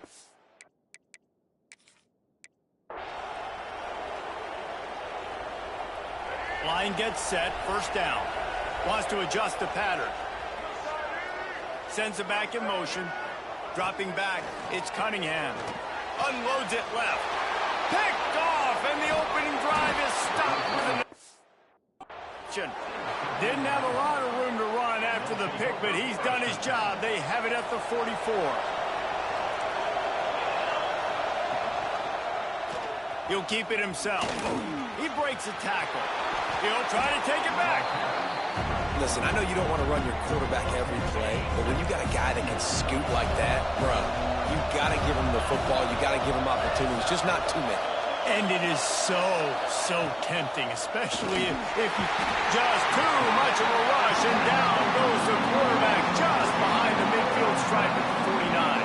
Line gets set, first down. Wants to adjust the pattern. Sends it back in motion. Dropping back, it's Cunningham. Unloads it left. Picked off, and the opening drive is stopped with an... Didn't have a lot of room to run after the pick, but he's done his job. They have it at the 44. He'll keep it himself. He breaks a tackle. He'll try to take it back.
Listen, I know you don't want to run your quarterback every play, but when you got a guy that can scoot like that, bro, you got to give him the football. You got to give him opportunities, just not too many.
And it is so tempting, especially if you just too much of a rush, and down goes the quarterback just behind the midfield stripe at the 49.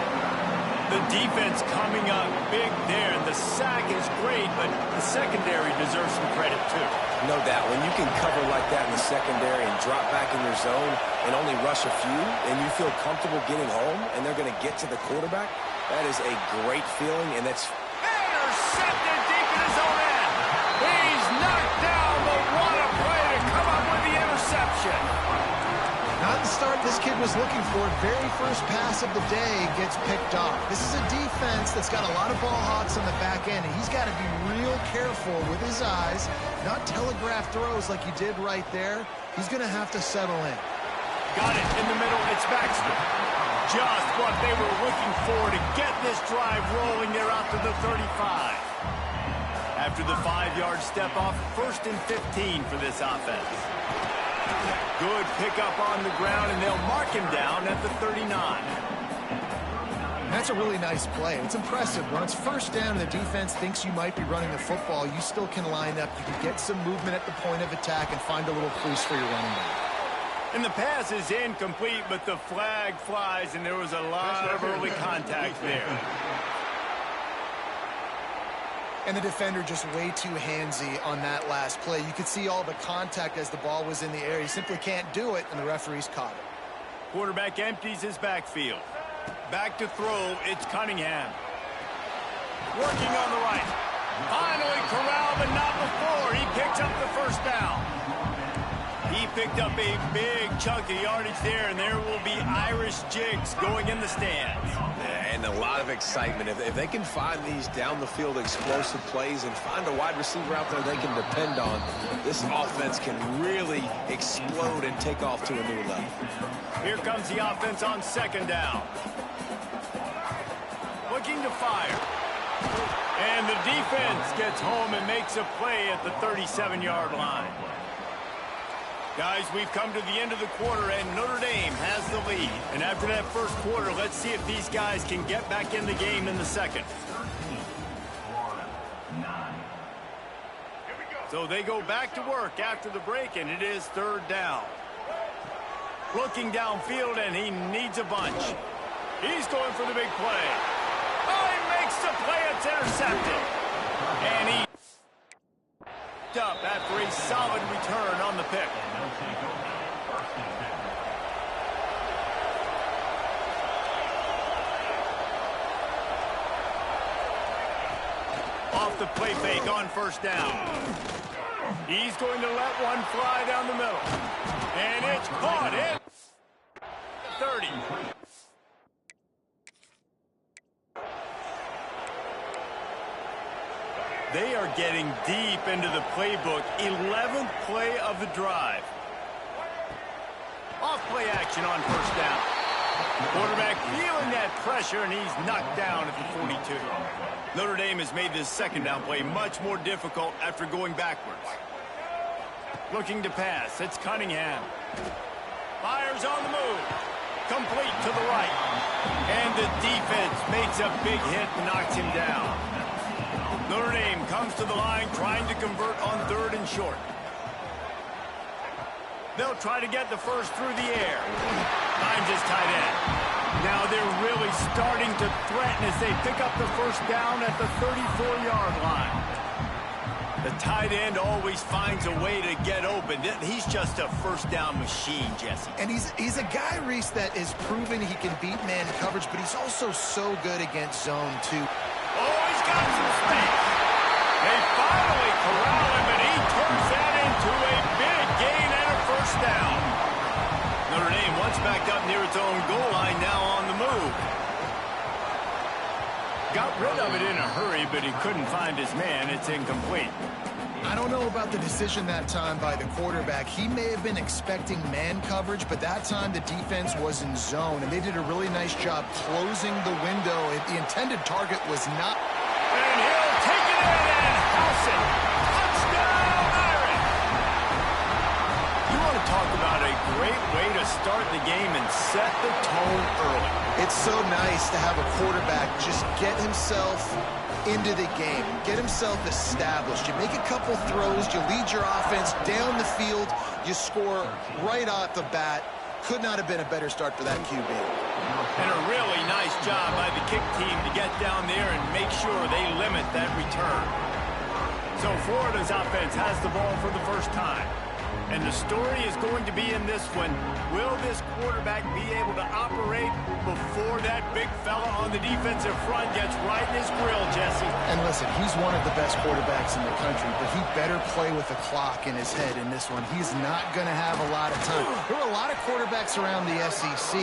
The defense coming up big there, and the sack is great, but the secondary deserves some credit too.
No doubt. When you can cover like that in the secondary and drop back in your zone and only rush a few, and you feel comfortable getting home, and they're going to get to the quarterback, that is a great feeling, and that's...
Intercepted deep in his own end. He's knocked down, but what a play to come up with the interception.
Not the start this kid was looking for. Very first pass of the day gets picked off. This is a defense that's got a lot of ball hawks on the back end, and he's got to be real careful with his eyes, not telegraph throws like he did right there. He's going to have to settle in.
Got it in the middle. It's Baxter. Just what they were looking for to get this drive rolling. They're out to the 35. After the 5-yard step off, 1st and 15 for this offense. Good pickup on the ground, and they'll mark him down at the 39.
That's a really nice play. It's impressive. When it's first down and the defense thinks you might be running the football, you still can line up. You can get some movement at the point of attack and find a little crease for your running back.
And the pass is incomplete, but the flag flies, and there was a lot of early contact there.
And the defender just way too handsy on that last play. You could see all the contact as the ball was in the air. He simply can't do it, and the referee's caught it.
Quarterback empties his backfield. Back to throw, it's Cunningham. Working on the right. Finally corralled, but not before. He picks up the first down. He picked up a big chunk of yardage there, and there will be Irish jigs going in the stands.
And a lot of excitement. If they can find these down-the-field explosive plays and find a wide receiver out there they can depend on, this offense can really explode and take off to a new level.
Here comes the offense on second down. Looking to fire. And the defense gets home and makes a play at the 37-yard line. Guys, we've come to the end of the quarter, and Notre Dame has the lead. And after that first quarter, let's see if these guys can get back in the game in the second. So they go back to work after the break, and it is 3rd down. Looking downfield, and he needs a bunch. He's going for the big play. Oh, he makes the play. It's intercepted. And he up after a solid return on the pick. Off the play fake on first down. He's going to let one fly down the middle. And it's caught in 30. They are getting deep into the playbook. 11th play of the drive. Off play action on first down. Quarterback feeling that pressure, and he's knocked down at the 42. Notre Dame has made this second down play much more difficult after going backwards. Looking to pass. It's Cunningham. Fires on the move. Complete to the right. And the defense makes a big hit and knocks him down. Notre Dame comes to the line trying to convert on 3rd and short. They'll try to get the first through the air. Finds his tight end. Now they're really starting to threaten as they pick up the first down at the 34-yard line. The tight end always finds a way to get open. He's just a first down machine, Jesse.
And he's a guy, Reese, that is proven he can beat man coverage, but he's also so good against zone, too.
Oh, he's got some space. They finally corral him, and he turns that into a big gain and a first down. Notre Dame once back up near its own goal line, now on the move. Got rid of it in a hurry, but he couldn't find his man. It's incomplete.
I don't know about the decision that time by the quarterback. He may have been expecting man coverage, but that time the defense was in zone, and they did a really nice job closing the window. The intended target was not.
And he'll take it in and house it. Touchdown, Irish! You want to talk about a great way to start the game and set the tone early.
It's so nice to have a quarterback just get himself into the game, get himself established. You make a couple throws, you lead your offense down the field, you score right off the bat. Could not have been a better start for that QB.
And a really nice job by the kick team to get down there and make sure they limit that return. So Florida's offense has the ball for the first time. And the story is going to be in this one. Will this quarterback be able to operate before that big fella on the defensive front gets right in his grill, Jesse?
And listen, he's one of the best quarterbacks in the country, but he better play with the clock in his head in this one. He's not going to have a lot of time. There were a lot of quarterbacks around the SEC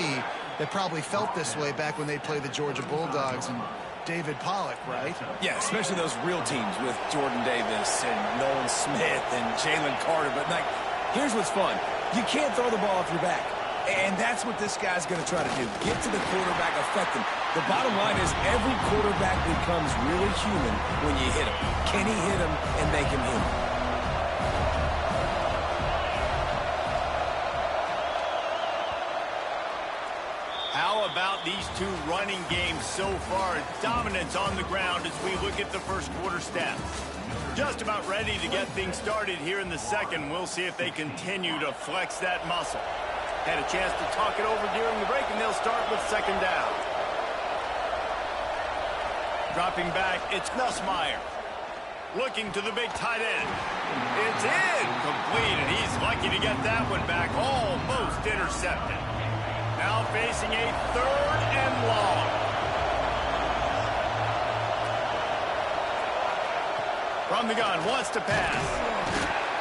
that probably felt this way back when they played the Georgia Bulldogs and David Pollock, right?
Yeah, especially those real teams with Jordan Davis and Nolan Smith and Jalen Carter. But, like, here's what's fun. You can't throw the ball off your back. And that's what this guy's going to try to do. Get to the quarterback, affect him. The bottom line is every quarterback becomes really human when you hit him. Can he hit him and make him human?
How about these two running games so far? Dominance on the ground as we look at the first quarter stats. Just about ready to get things started here in the second. We'll see if they continue to flex that muscle. Had a chance to talk it over during the break, and they'll start with second down. Dropping back, it's Nussmeier. Looking to the big tight end. It's incomplete, and he's lucky to get that one back. Almost intercepted. Now facing a 3rd and long. From the gun, wants to pass.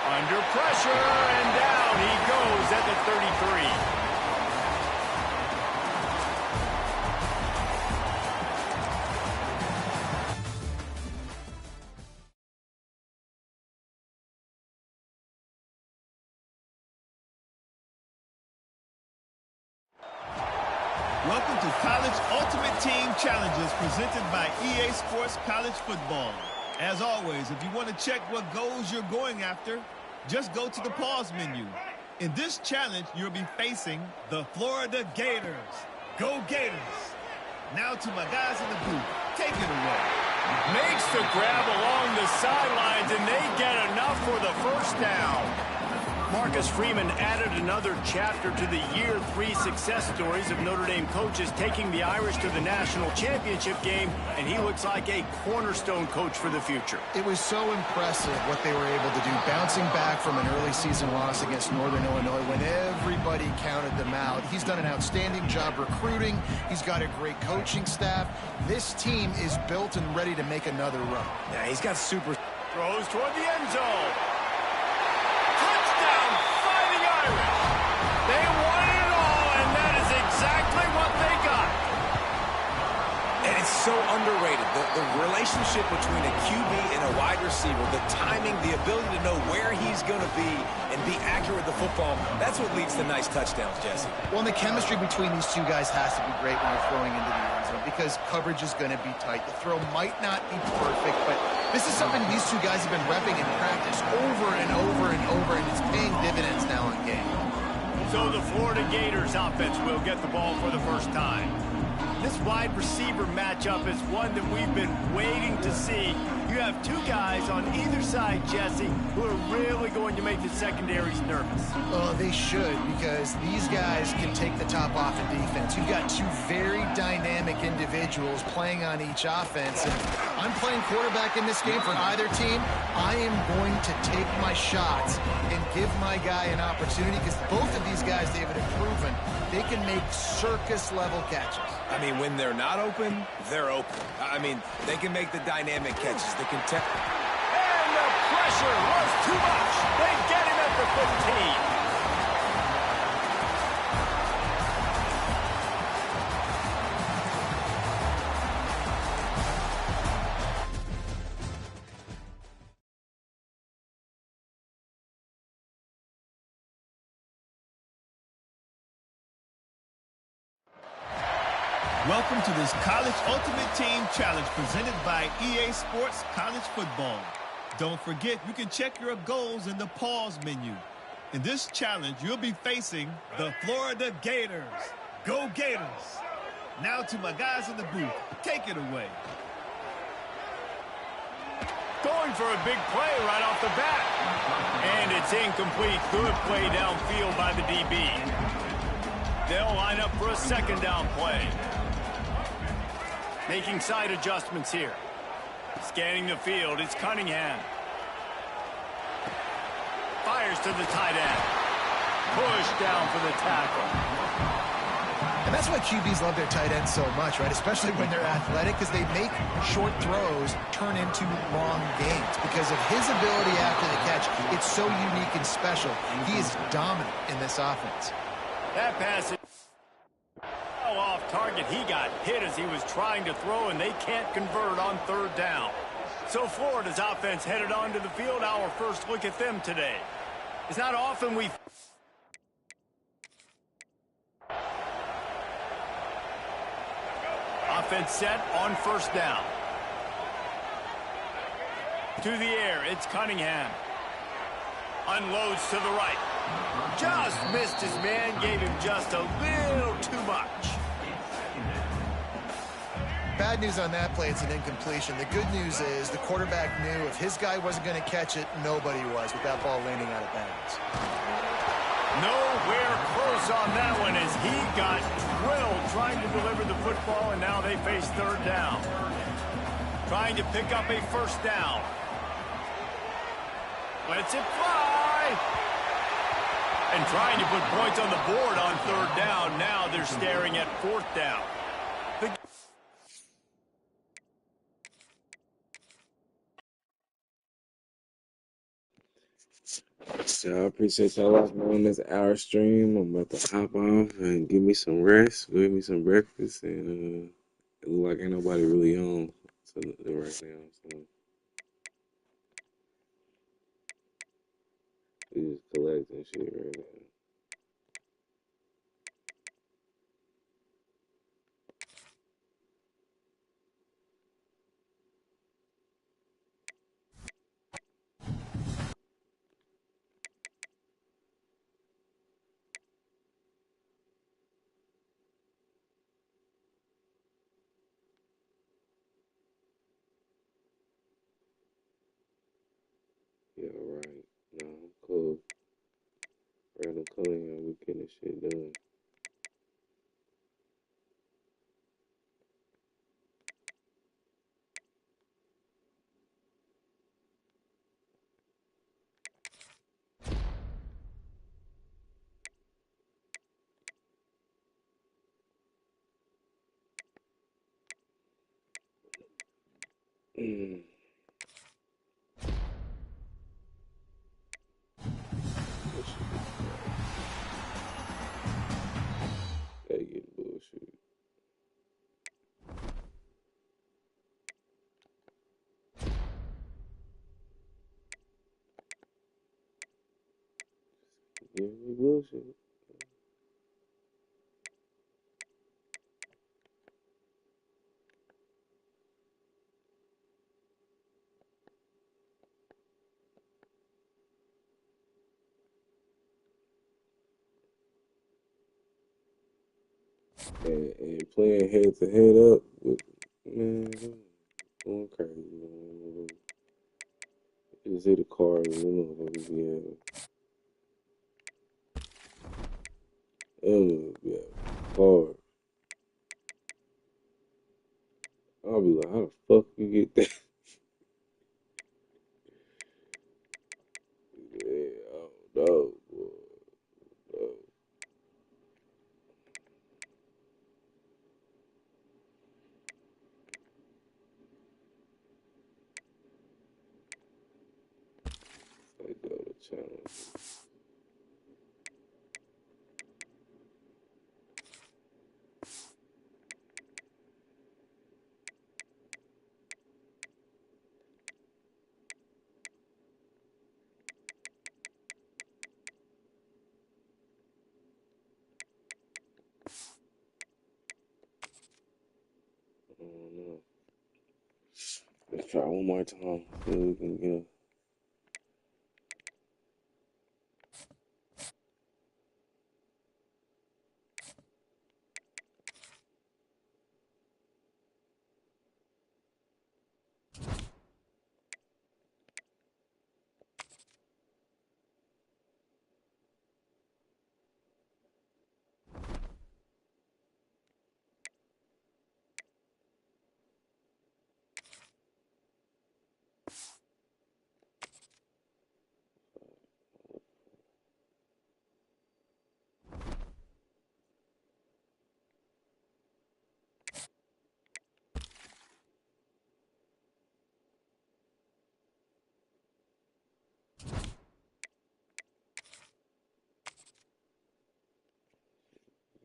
Under pressure, and down he goes at the 33.
Welcome to College Ultimate Team Challenges presented by EA Sports College Football. As always, if you want to check what goals you're going after, just go to the pause menu. In this challenge, you'll be facing the Florida Gators. Go Gators! Now to my guys in the booth. Take it away.
Makes the grab along the sidelines, and they get enough for the first down. Marcus Freeman added another chapter to the Year 3 success stories of Notre Dame coaches taking the Irish to the national championship game, and he looks like a cornerstone coach for the future.
It was so impressive what they were able to do, bouncing back from an early season loss against Northern Illinois when everybody counted them out. He's done an outstanding job recruiting. He's got a great coaching staff. This team is built and ready to make another run.
Yeah, he's got super...
Throws toward the end zone. Touchdown, Fighting Irish. They wanted it all, and that is exactly what they got.
And it's so underrated. The relationship between a QB and a wide receiver, the timing, the ability to know where he's going to be and be accurate with the football, that's what leads to nice touchdowns, Jesse.
Well, and the chemistry between these two guys has to be great when you're throwing into the end zone because coverage is going to be tight. The throw might not be perfect, but this is something these two guys have been repping in practice over and over and over, and it's paying dividends now in game.
So the Florida Gators offense will get the ball for the first time. This wide receiver matchup is one that we've been waiting to see. You have two guys on either side, Jesse, who are really going to make the secondaries nervous.
They should, because these guys can take the top off in defense. You've got two very dynamic individuals playing on each offense. And I'm playing quarterback in this game for either team. I am going to take my shots and give my guy an opportunity because both of these guys, David, have proven they can make circus-level catches.
I mean, when they're not open, they're open. I mean, they can make the dynamic catches. They can
And the pressure was too much. They get him at the 15.
Welcome to this College Ultimate Team Challenge presented by EA Sports College Football. Don't forget, you can check your goals in the pause menu. In this challenge, you'll be facing the Florida Gators. Go Gators! Now to my guys in the booth. Take it away.
Going for a big play right off the bat. And it's incomplete. Good play downfield by the DB. They'll line up for a second down play. Making side adjustments here. Scanning the field, it's Cunningham. Fires to the tight end. Push down for the tackle.
And that's why QBs love their tight ends so much, right? Especially when they're athletic, because they make short throws turn into long gains. Because of his ability after the catch, it's so unique and special. He is dominant in this offense.
That pass is off target. He got hit as he was trying to throw, and they can't convert on third down. So Florida's offense headed onto the field. Our first look at them today. It's not often we... Offense set on first down. To the air, it's Cunningham. Unloads to the right. Just missed his man, gave him just a little too much.
Bad news on that play, it's an incompletion. The good news is the quarterback knew if his guy wasn't going to catch it, nobody was with that ball landing out of bounds.
Nowhere close on that one as he got drilled trying to deliver the football, and now they face third down. Trying to pick up a first down. Lets it fly. And trying to put points on the board on third down. Now they're staring at fourth down.
So I appreciate y'all watching on this hour stream. I'm about to hop off and give me some rest, give me some breakfast, and it look like ain't nobody really on right now. So we just collecting shit right now. Yeah, right. No, I'm cool. Randall Cunningham, we getting this shit done. Gotta get bullshit. Yeah, we bullshit. And playing head to head up with man, going crazy, man. You just hit the car and them motherfuckers be hard. I'll be like, how the fuck you get that? Yeah, I don't know, boy. No. I go to challenge. I don't know. Let's try one more time. See if we can get.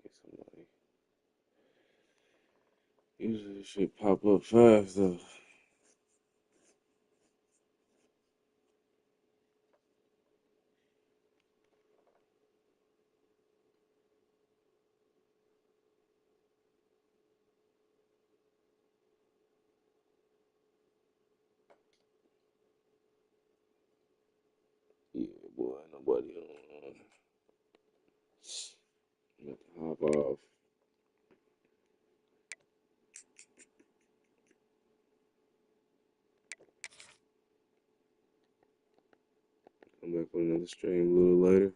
Get somebody. Usually it should pop up fast though. Yeah, boy, nobody on. I'm about to hop off. Come back on another stream a little later.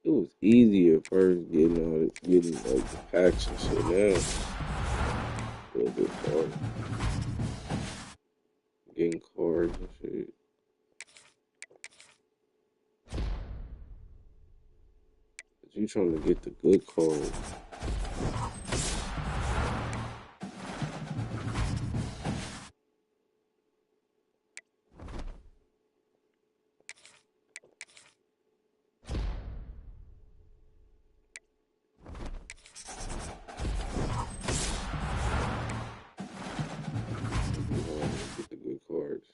It was easier first getting all this, getting like the packs and shit. Now a little bit harder getting cards and shit. But you trying to get the good cards. It'd be harder to get the good cards.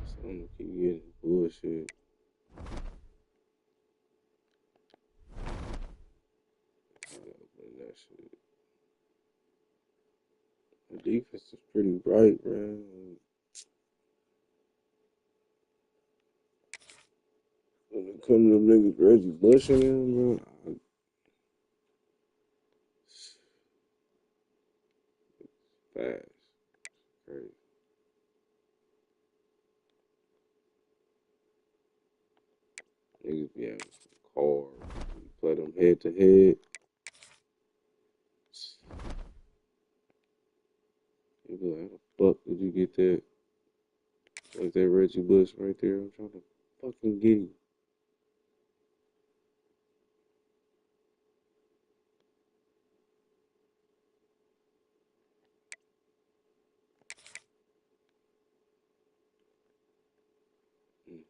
So I'm gonna keep getting bullshit. Open that shit. The defense is pretty bright, man. When it comes to them niggas Reggie Bush and them, bro, fast, crazy. Niggas be having some cards. You play them head to head. You be like, how the fuck did you get that? Like that Reggie Bush right there. I'm trying to fucking get him. Mm.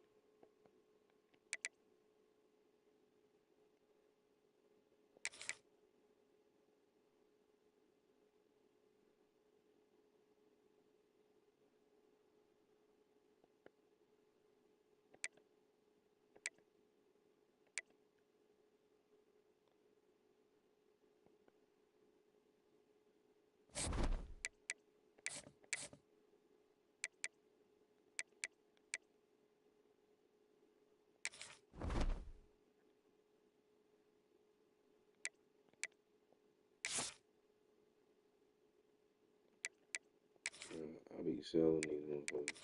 I be selling these motherfuckers.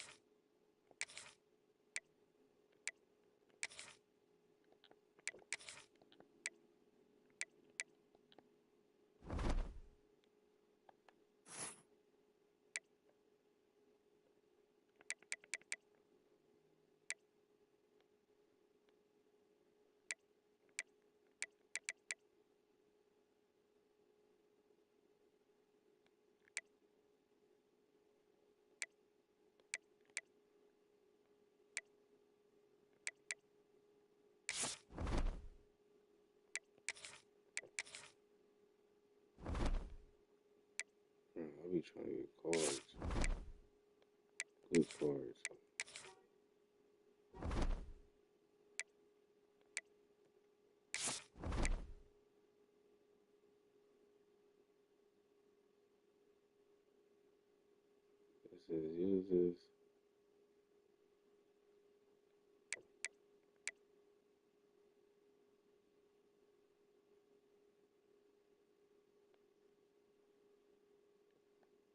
I be trying to get cards. Good cards. It says use this.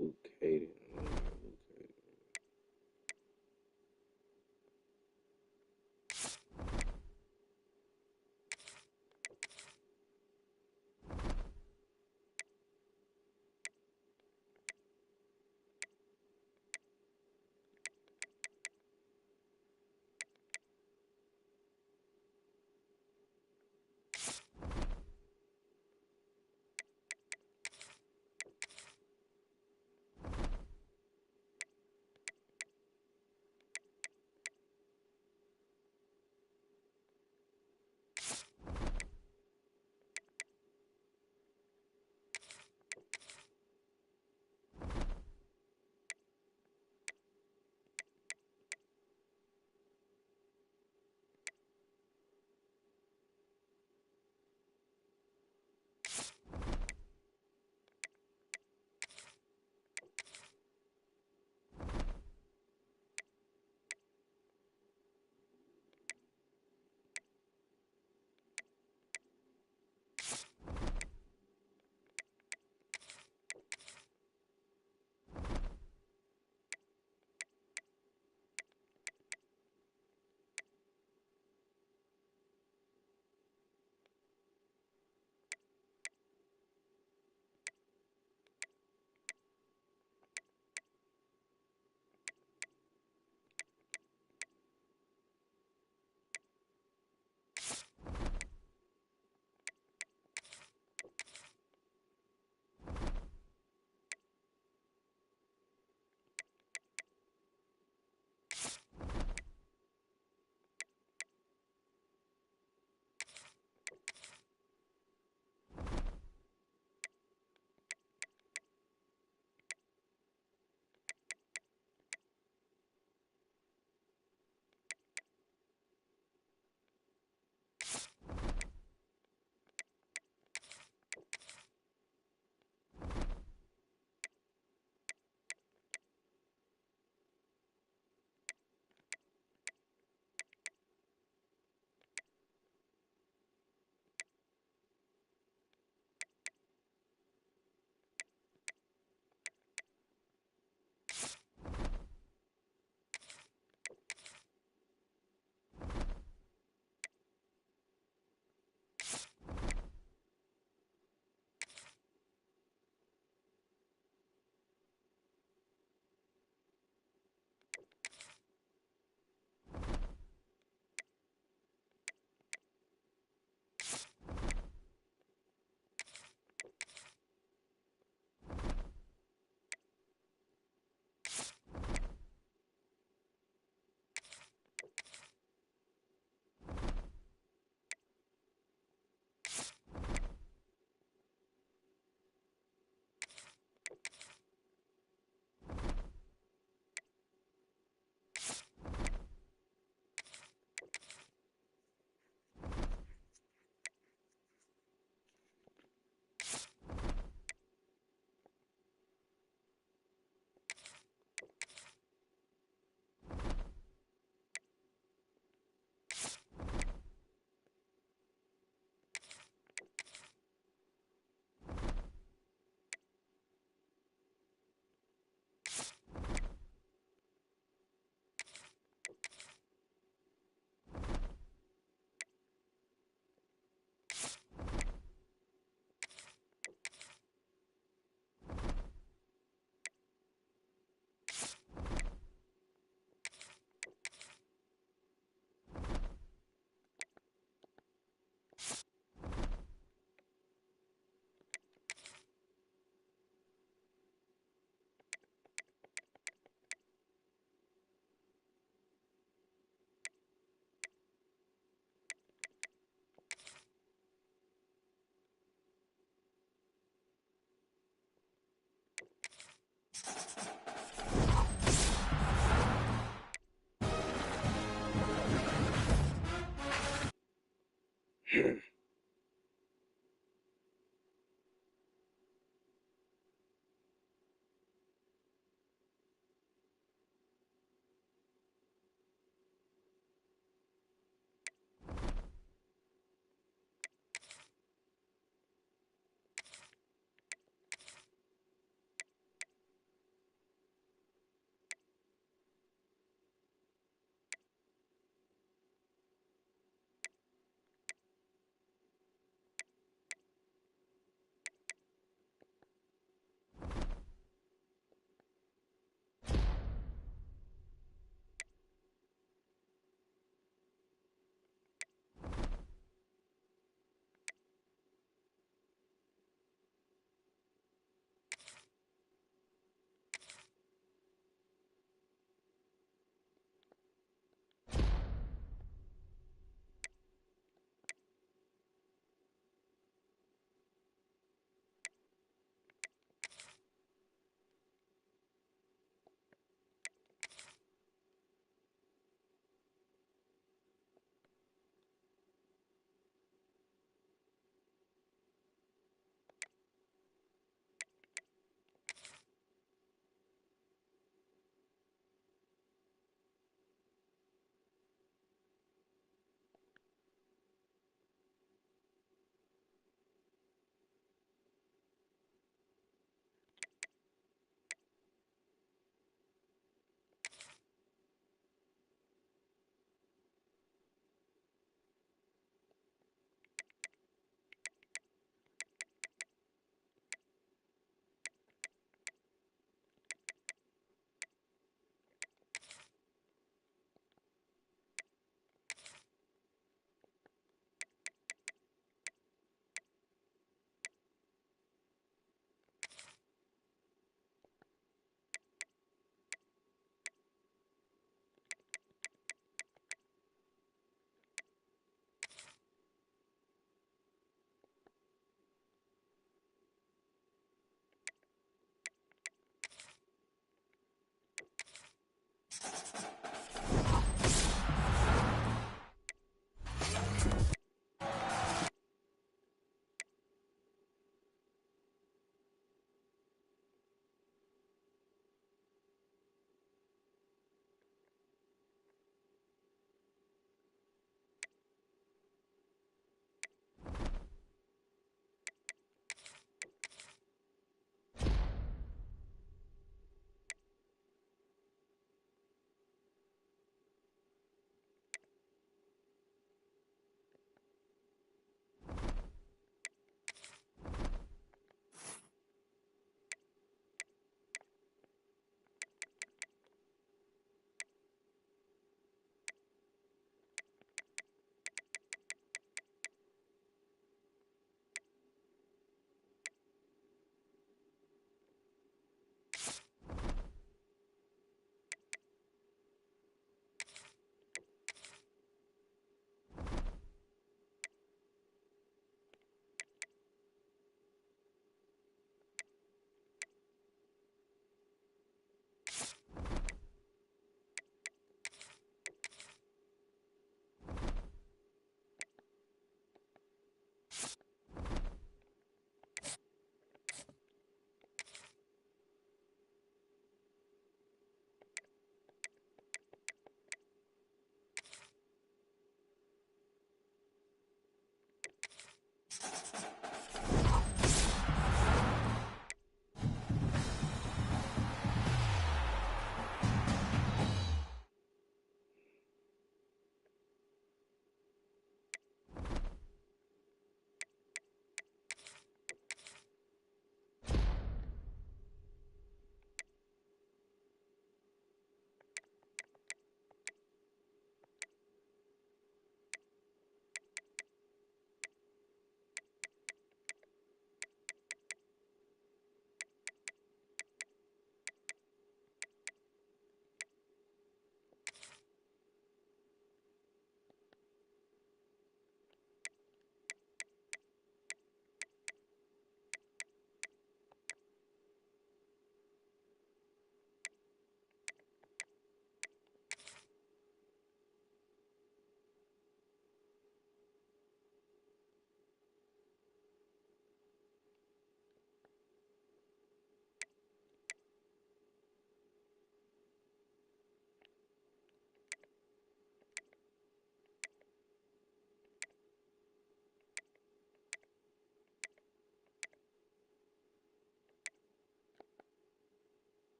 Okay. Okay.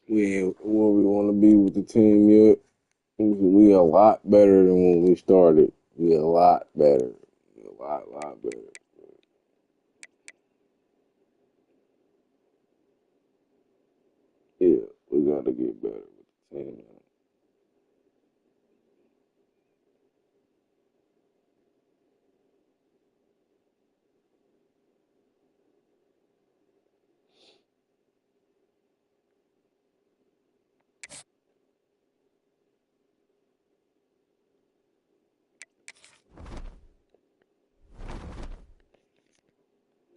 We ain't where we want to be with the team yet. We a lot better than when we started. We a lot better. We a lot better. Yeah, we got to get better with the team now.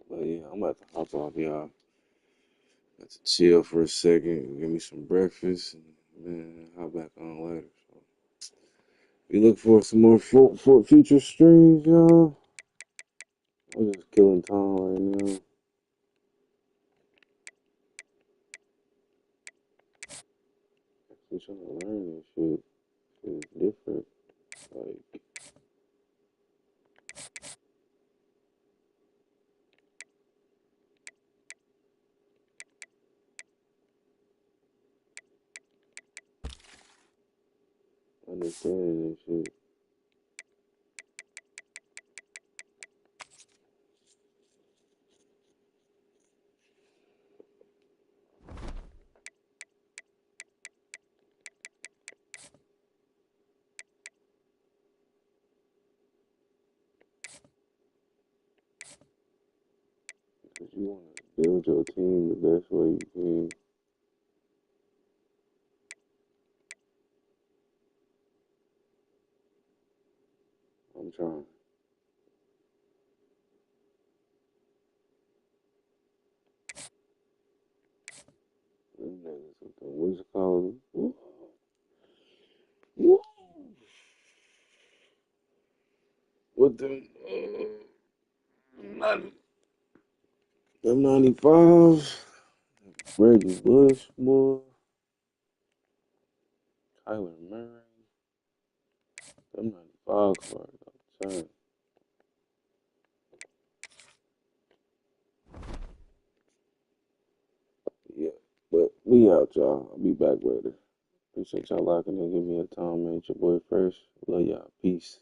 But yeah, I'm about to hop off, y'all. Got to chill for a second, give me some breakfast, and then hop back on later. So we look for some more for future streams, y'all. I'm just killing time right now. Actually trying to learn this shit. It's different. Like, understanding this shit. you want to build your team the best way you can. I'm trying. Them niggas with the what's it called? Woo. With them, them 95s, Reggie Bush, boy, Kyler Murray, them 95 cards, I'm saying. Yeah, but we out, y'all. I'll be back later. Appreciate y'all locking in. Give me a time, man. It's your boy Fresh. Love y'all. Peace.